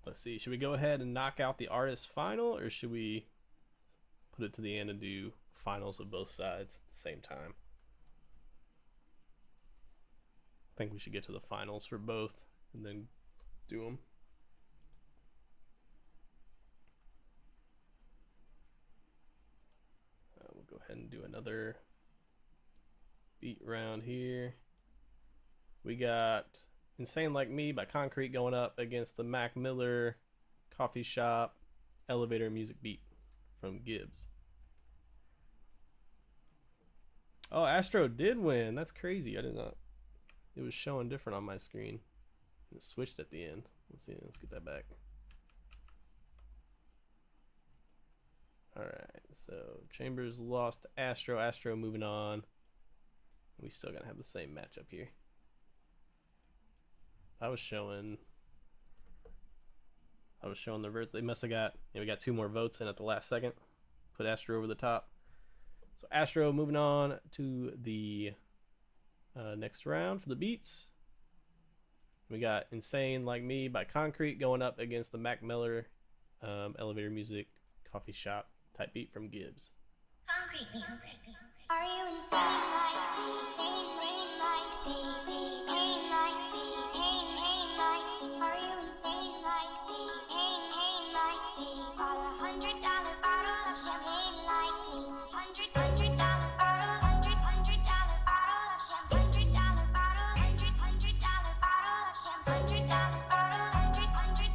let's see, should we go ahead and knock out the artist final, or should we put it to the end and do finals of both sides at the same time? I think we should get to the finals for both and then do them. We'll go ahead and do another beat round here. We got Insane Like Me by Concrete going up against the Mac Miller Coffee Shop Elevator Music beat from Gibbs. Oh, Astro did win. That's crazy. I did not. It was showing different on my screen. It switched at the end. Let's see. Let's get that back. Alright, so Chambers lost to Astro. Astro moving on. We still gonna have the same matchup here. I was showing the votes. They must have got, we got 2 more votes in at the last second. Put Astro over the top. So Astro moving on to the next round for the beats. We got Insane Like Me by Concrete going up against the Mac Miller Elevator Music Coffee Shop type beat from Gibbs. Concrete music. Are you insane like me? Pain like me. Pain like me. Pain like me. Are you insane like me? Pain like me. Bought $100 bottle of champagne like me. $100 bottle. $100 bottle of champagne. $100 bottle. $100 bottle of champagne. $100 bottle. $100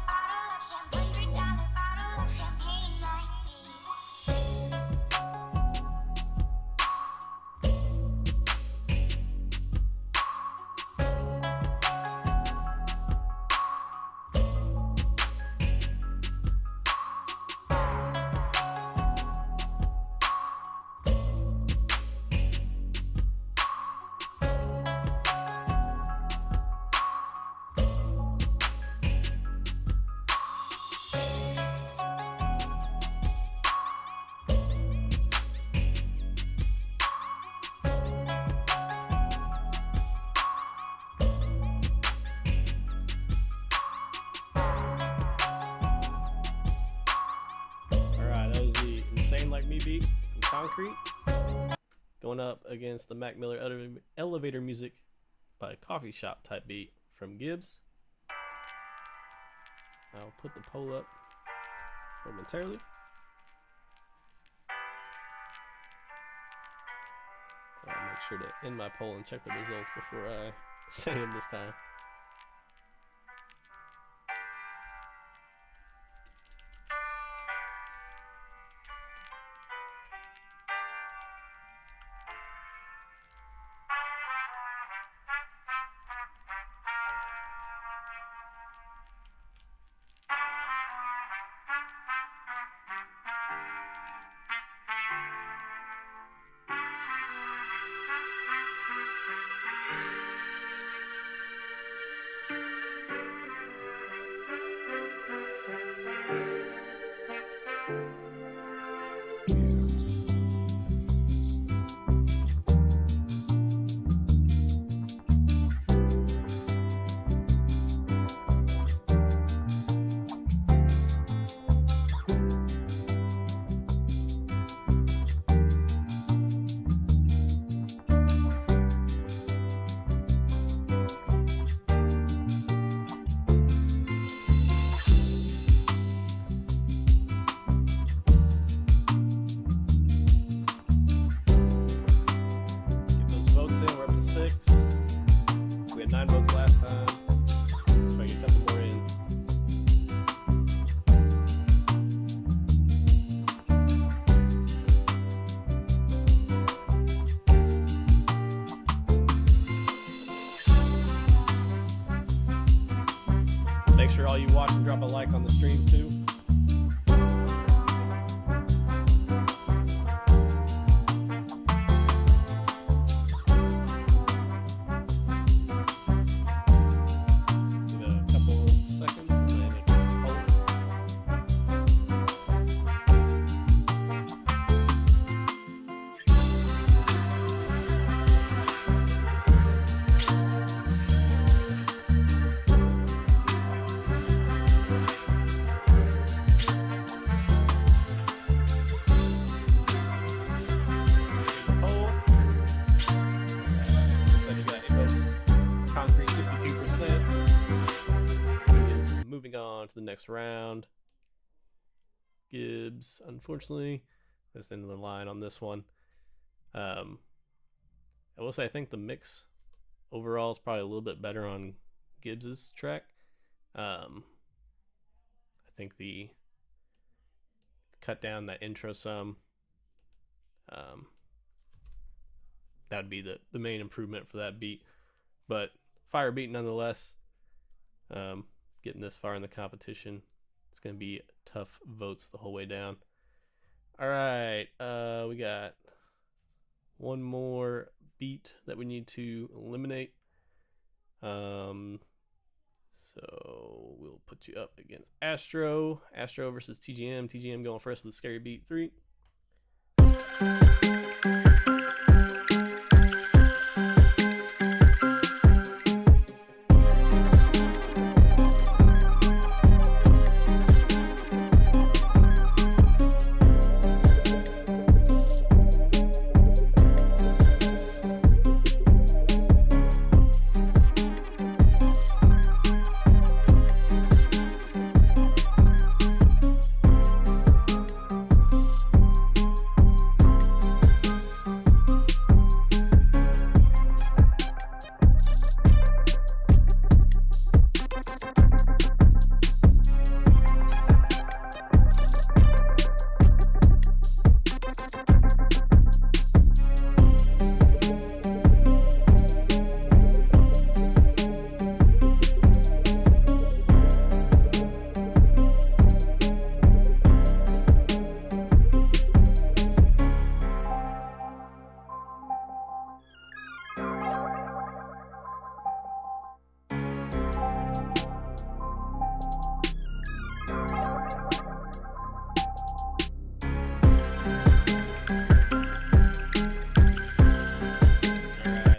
bottle of champagne. $100 bottle of champagne like me. Like Me beat from Concrete going up against the Mac Miller Elevator Music by Coffee Shop type beat from Gibbs. I'll put the poll up momentarily. I'll make sure to end my poll and check the results before I say them this time. We had 9 votes last time. Try to get a couple more in. Make sure all you watching drop a like on the stream too. Concrete 62%. Moving on to the next round. Gibbs, unfortunately, that's the end of the line on this one. I will say I think the mix overall is probably a little bit better on Gibbs's track. I think the cut down that intro some, that would be the main improvement for that beat. But fire beat nonetheless. Getting this far in the competition, it's going to be tough votes the whole way down. All right, we got one more beat that we need to eliminate. So we'll put you up against Astro versus TGM. TGM going first with the scary beat 3.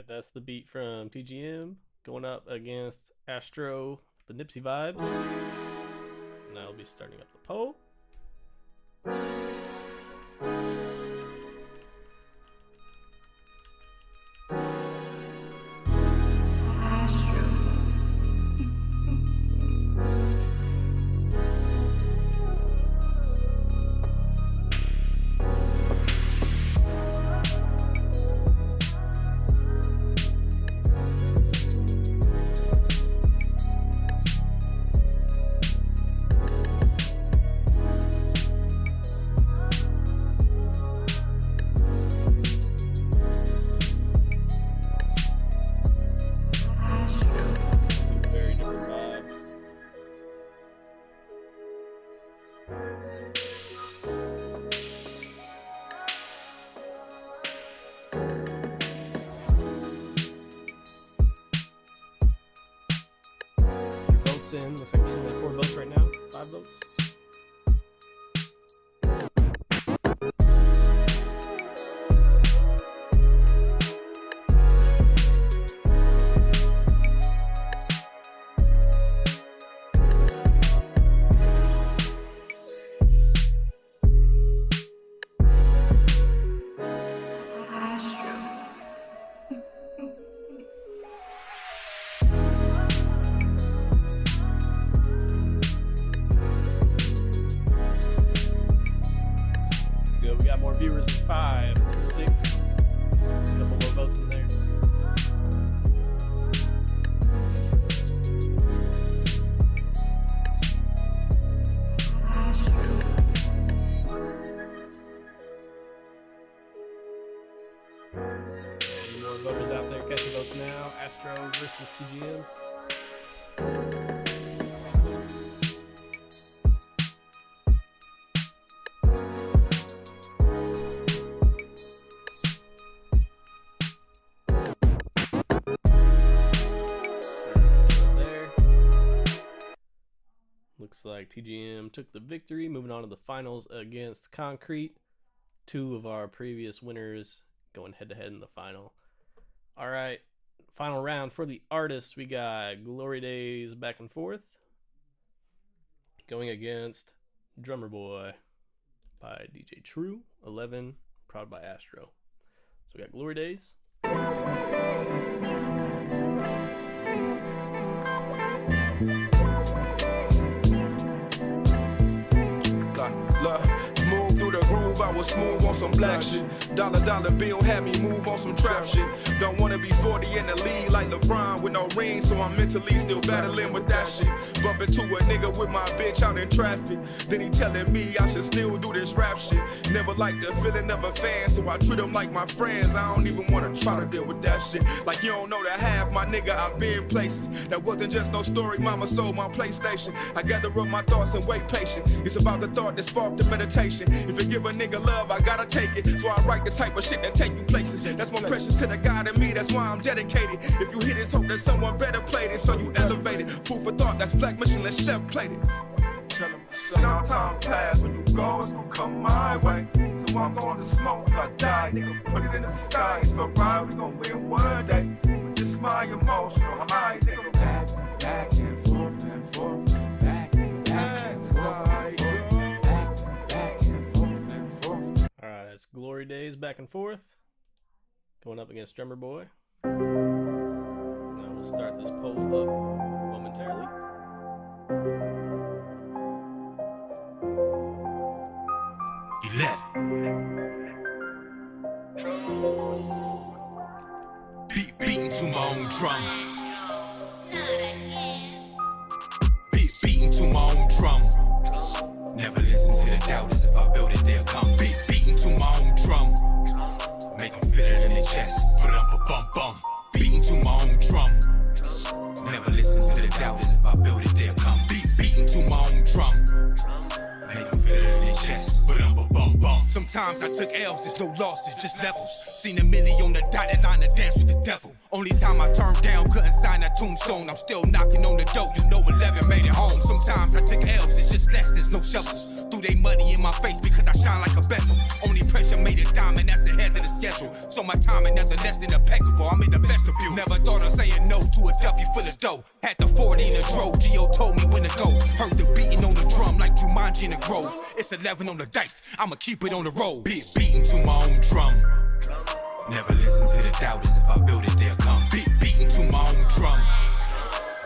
That's the beat from TGM going up against Astro, the Nipsey vibes. And I'll be starting up the poll. In. Looks like we're sitting at 4 votes right now. 5 votes. Viewers 5, 6, a couple more votes in there. Any more voters out there? Catch your votes now. Astro versus TGM. Looks like TGM took the victory, moving on to the finals against Concrete. 2 of our previous winners going head-to-head in the final. All right, final round for the artists. We got Glory Days Back and Forth going against Drummer Boy by DJ True, 11, Proud by Astro. So we got Glory Days. was smooth on some black shit. Dollar bill had me move on some trap shit. Don't wanna be 40 in the league like LeBron with no ring, so I'm mentally still battling with that shit. Bump into a nigga with my bitch out in traffic. Then he telling me I should still do this rap shit. Never liked the feeling of a fan, so I treat them like my friends. I don't even wanna try to deal with that shit. Like you don't know the half, my nigga, I've been places. That wasn't just no story, mama sold my PlayStation. I gather up my thoughts and wait patient. It's about the thought that sparked the meditation. If you give a nigga love, I gotta take it. So I write the type of shit that take you places. That's more precious to the God in me, that's why I'm dedicated. If you hit this, hope that someone better played it, so you elevated. Food for thought, that's black Michelin chef plated. Tell him, son, time pass. When you go, it's gonna come my way. So I'm going to smoke till I die. Nigga, put it in the sky. It's alright, we gon' win one day. But this my emotional high, nigga. Back and forth and forth. Back and forth and forth. Back and forth and forth. Alright, that's Glory Days back and forth. Going up against Drummer Boy. Now we'll start this poll up momentarily. Beating to my own drum. Beating to my own drum. Never listen to the doubters. If I build it, they'll come. Beating to my own drum. Make them feel it in their chest. Put it up a bum bum. Beating to my own drum. Never listen to the doubters. If I build it, they'll come. Beating to my own drum. Make them feel it in their chest. Put it up a bum bum. Sometimes I took L's, there's no losses, just levels. Seen a million on the dotted line to dance with the devil. Only time I turned down, couldn't sign a tombstone. I'm still knocking on the door, you know 11 made it home. Sometimes I took L's, it's just less, there's no shovels. Threw they money in my face because I shine like a bezel. Only pressure made it diamond, that's ahead of the schedule. So my timing nothing less than impeccable, I'm in the vestibule. Never thought of saying no to a Duffy full of dough. Had the 40 in the drove, Gio told me when to go. Heard the beating on the drum like Jumanji in the Grove. It's 11 on the dice, I'ma keep it on the road. Beating to my own drum. Never listen to the doubters. If I build it, they'll come. Beating to my own drum.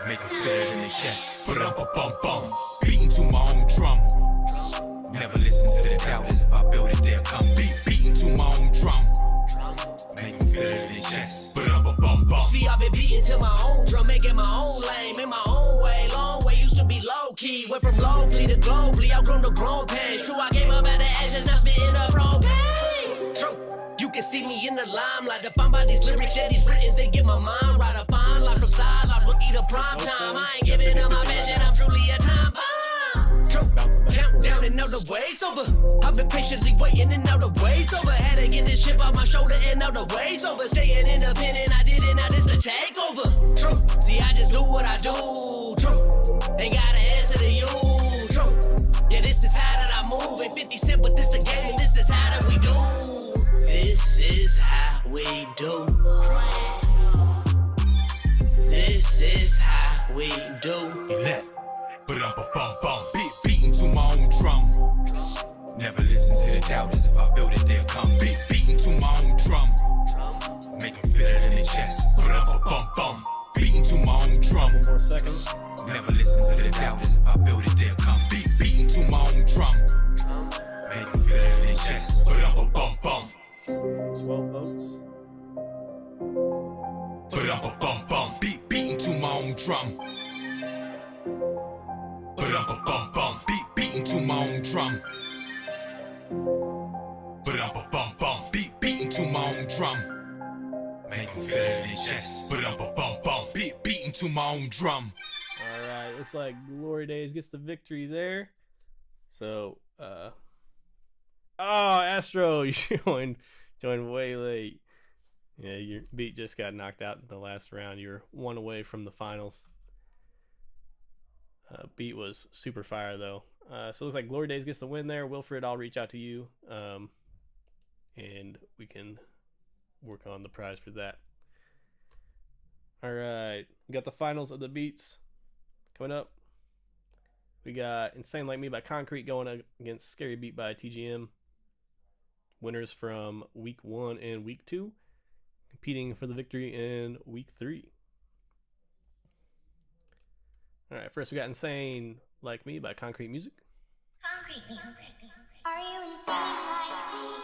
Make them feel it in their chest. Put it up a bum bum. Beating to my own drum. Never listen to the doubters. If I build it, they'll come. Beating to my own drum. Make them feel it in their chest. Put it up a bum bum. See, I've been beating to my own drum, making my own lane, in my own way. Long way used to be low key. Went from locally to globally. Outgrown the grown pains. True, I came up out the ashes, now spitting the propane. True. You can see me in the limelight, defined by these lyrics, yeah, these writtens, they get my mind right. I find life from sideline, rookie to prime time. I ain't giving up my vision, I'm truly a time bomb. True, countdown and now the wait's over. I've been patiently waiting and now the wait's over. Had to get this chip off my shoulder and now the wait's over. Staying independent, I did it, now this the takeover. True, see, I just do what I do. True, ain't gotta answer to you. True, yeah, this is how that I move. Ain't 50 Cent, but this the game and this is how that we do. This is how we do. This is how we do. He left, but I'm a bum bum. Beating to my own drum. Never listen to the doubters. If I build it, they'll come. Beating to my own drum. Make them feel it in their chest. Put up a bum bum. Beating to my own drum. 4 more seconds. Never listen to the doubters. If I build it, they'll come. Beating to my own drum. Make them feel it in their chest. Put up a bum bum. 12 votes. Put up a bum bum. Beating to my own drum. Put up a bum bum. Beating to my own drum. Put up a bum bum. Beating to my own drum. Make them feel it in their chest. Put up a bum bum. Beating to my own drum. Alright, looks like Glory Days gets the victory there. So, Astro, you joined way late. Yeah, your beat just got knocked out in the last round. You're one away from the finals. Beat was super fire though. So it looks like Glory Days gets the win there. Wilfred, I'll reach out to you, and we can work on the prize for that. All right, we got the finals of the beats coming up. We got Insane Like Me by Concrete going against Scary Beat by TGM. Winners from week 1 and week 2, competing for the victory in week 3. All right, first we got Insane Like Me by Concrete Music. Concrete music. Are you insane like me?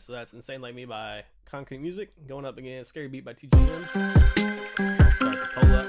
so that's Insane Like Me by Concrete Music going up against Scary Beat by TGM. I'll start the poll up.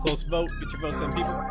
Close vote. Get your votes in, people.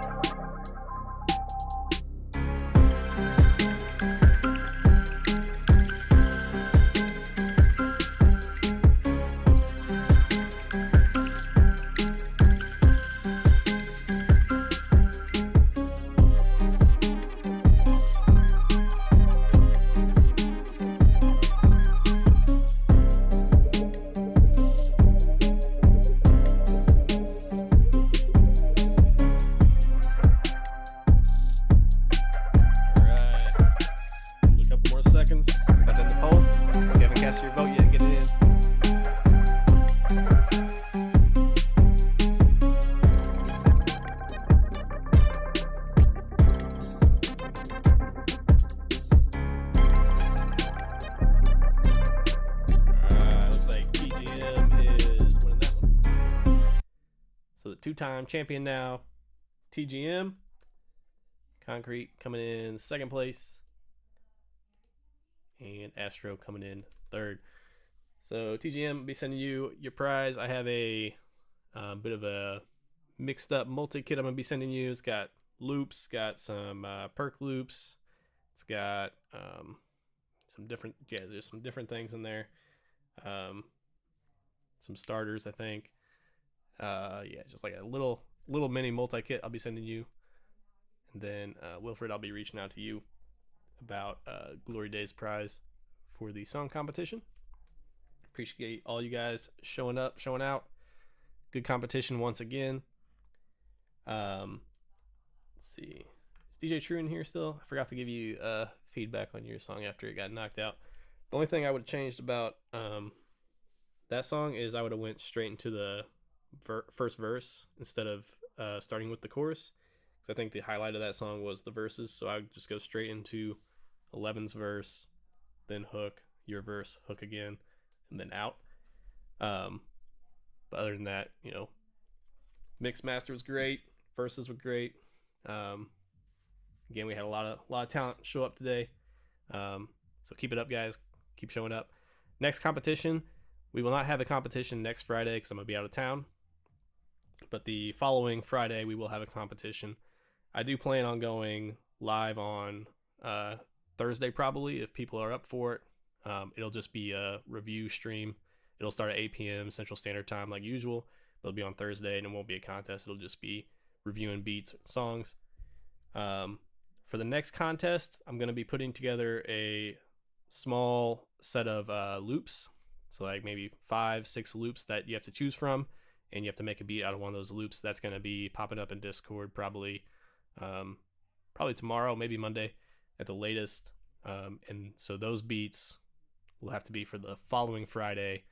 Two-time champion now, TGM. Concrete coming in second place, and Astro coming in third. So TGM will be sending you your prize. I have a bit of a mixed up multi-kit I'm going to be sending you. It's got loops, got some perk loops. It's got some different, there's some different things in there. Some starters, I think. It's just like a little mini multi-kit I'll be sending you. And then Wilfred, I'll be reaching out to you about Glory Days prize for the song competition. Appreciate all you guys showing up, showing out. Good competition once again. Let's see. Is DJ True in here still? I forgot to give you feedback on your song after it got knocked out. The only thing I would have changed about that song is I would have went straight into the first verse instead of starting with the chorus, because I think the highlight of that song was the verses. So I would just go straight into 11's verse, then hook, your verse, hook again, and then out. But other than that, mix master was great, verses were great. Again, we had a lot of talent show up today. So keep it up, guys. Keep showing up. Next competition, we will not have a competition next Friday because I'm gonna be out of town. But the following Friday, we will have a competition. I do plan on going live on Thursday, probably, if people are up for it. It'll just be a review stream. It'll start at 8 p.m. Central Standard Time like usual, but it'll be on Thursday, and it won't be a contest. It'll just be reviewing beats, songs. For the next contest, I'm going to be putting together a small set of loops. So like maybe 5-6 loops that you have to choose from, and you have to make a beat out of one of those loops. That's going to be popping up in Discord probably tomorrow, maybe Monday at the latest. And so those beats will have to be for the following Friday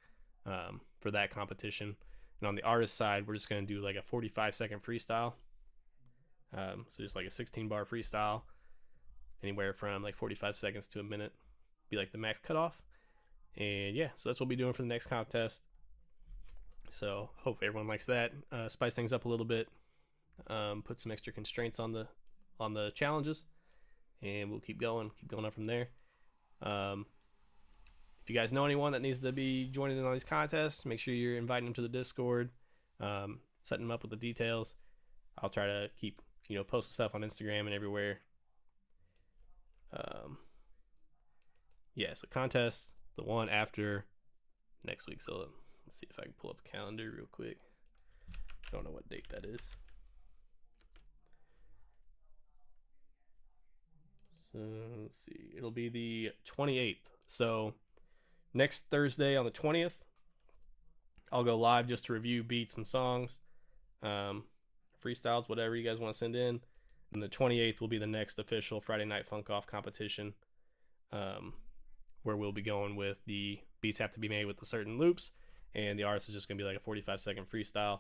for that competition. And on the artist side, we're just going to do like a 45-second freestyle. So just like a 16-bar freestyle, anywhere from like 45 seconds to a minute, be like the max cutoff. And yeah, so that's what we'll be doing for the next contest. So hope everyone likes that. Spice things up a little bit, put some extra constraints on the challenges, and we'll keep going up from there. If you guys know anyone that needs to be joining in on these contests, make sure you're inviting them to the Discord, setting them up with the details. I'll try to keep post stuff on Instagram and everywhere. Yeah, so contest, the one after next week. So let's see if I can pull up a calendar real quick. I don't know what date that is. So let's see. It'll be the 28th. So next Thursday on the 20th, I'll go live just to review beats and songs, freestyles, whatever you guys want to send in. And the 28th will be the next official Friday Night Funk Off competition, where we'll be going with the beats have to be made with the certain loops, and the artist is just going to be like a 45-second freestyle.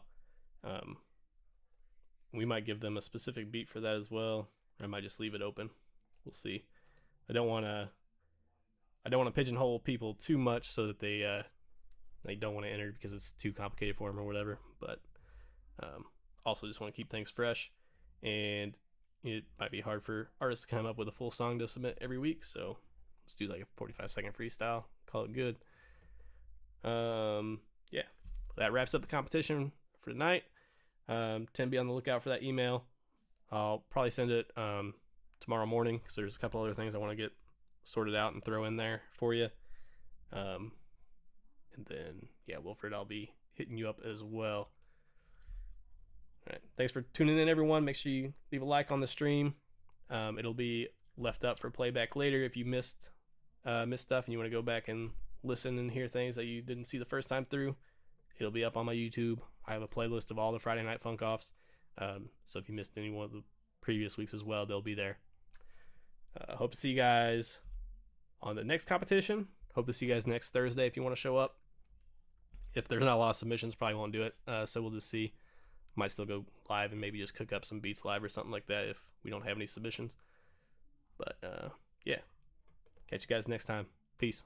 We might give them a specific beat for that as well. Or I might just leave it open. We'll see. I don't want to pigeonhole people too much so that they don't want to enter because it's too complicated for them or whatever. But also just want to keep things fresh, and it might be hard for artists to come up with a full song to submit every week. So let's do like a 45-second freestyle. Call it good. Yeah, that wraps up the competition for tonight. Tim, be on the lookout for that email. I'll probably send it tomorrow morning because there's a couple other things I want to get sorted out and throw in there for you. And then, yeah, Wilfred, I'll be hitting you up as well. All right, thanks for tuning in, everyone. Make sure you leave a like on the stream. It'll be left up for playback later if you missed stuff and you want to go back and listen and hear things that you didn't see the first time through. It'll be up on my YouTube. I have a playlist of all the Friday Night Funk Offs. So if you missed any one of the previous weeks as well, they'll be there. Hope to see you guys on the next competition. Hope to see you guys next Thursday if you want to show up. If there's not a lot of submissions, probably won't do it. So we'll just see. Might still go live and maybe just cook up some beats live or something like that if we don't have any submissions. But yeah, catch you guys next time. Peace.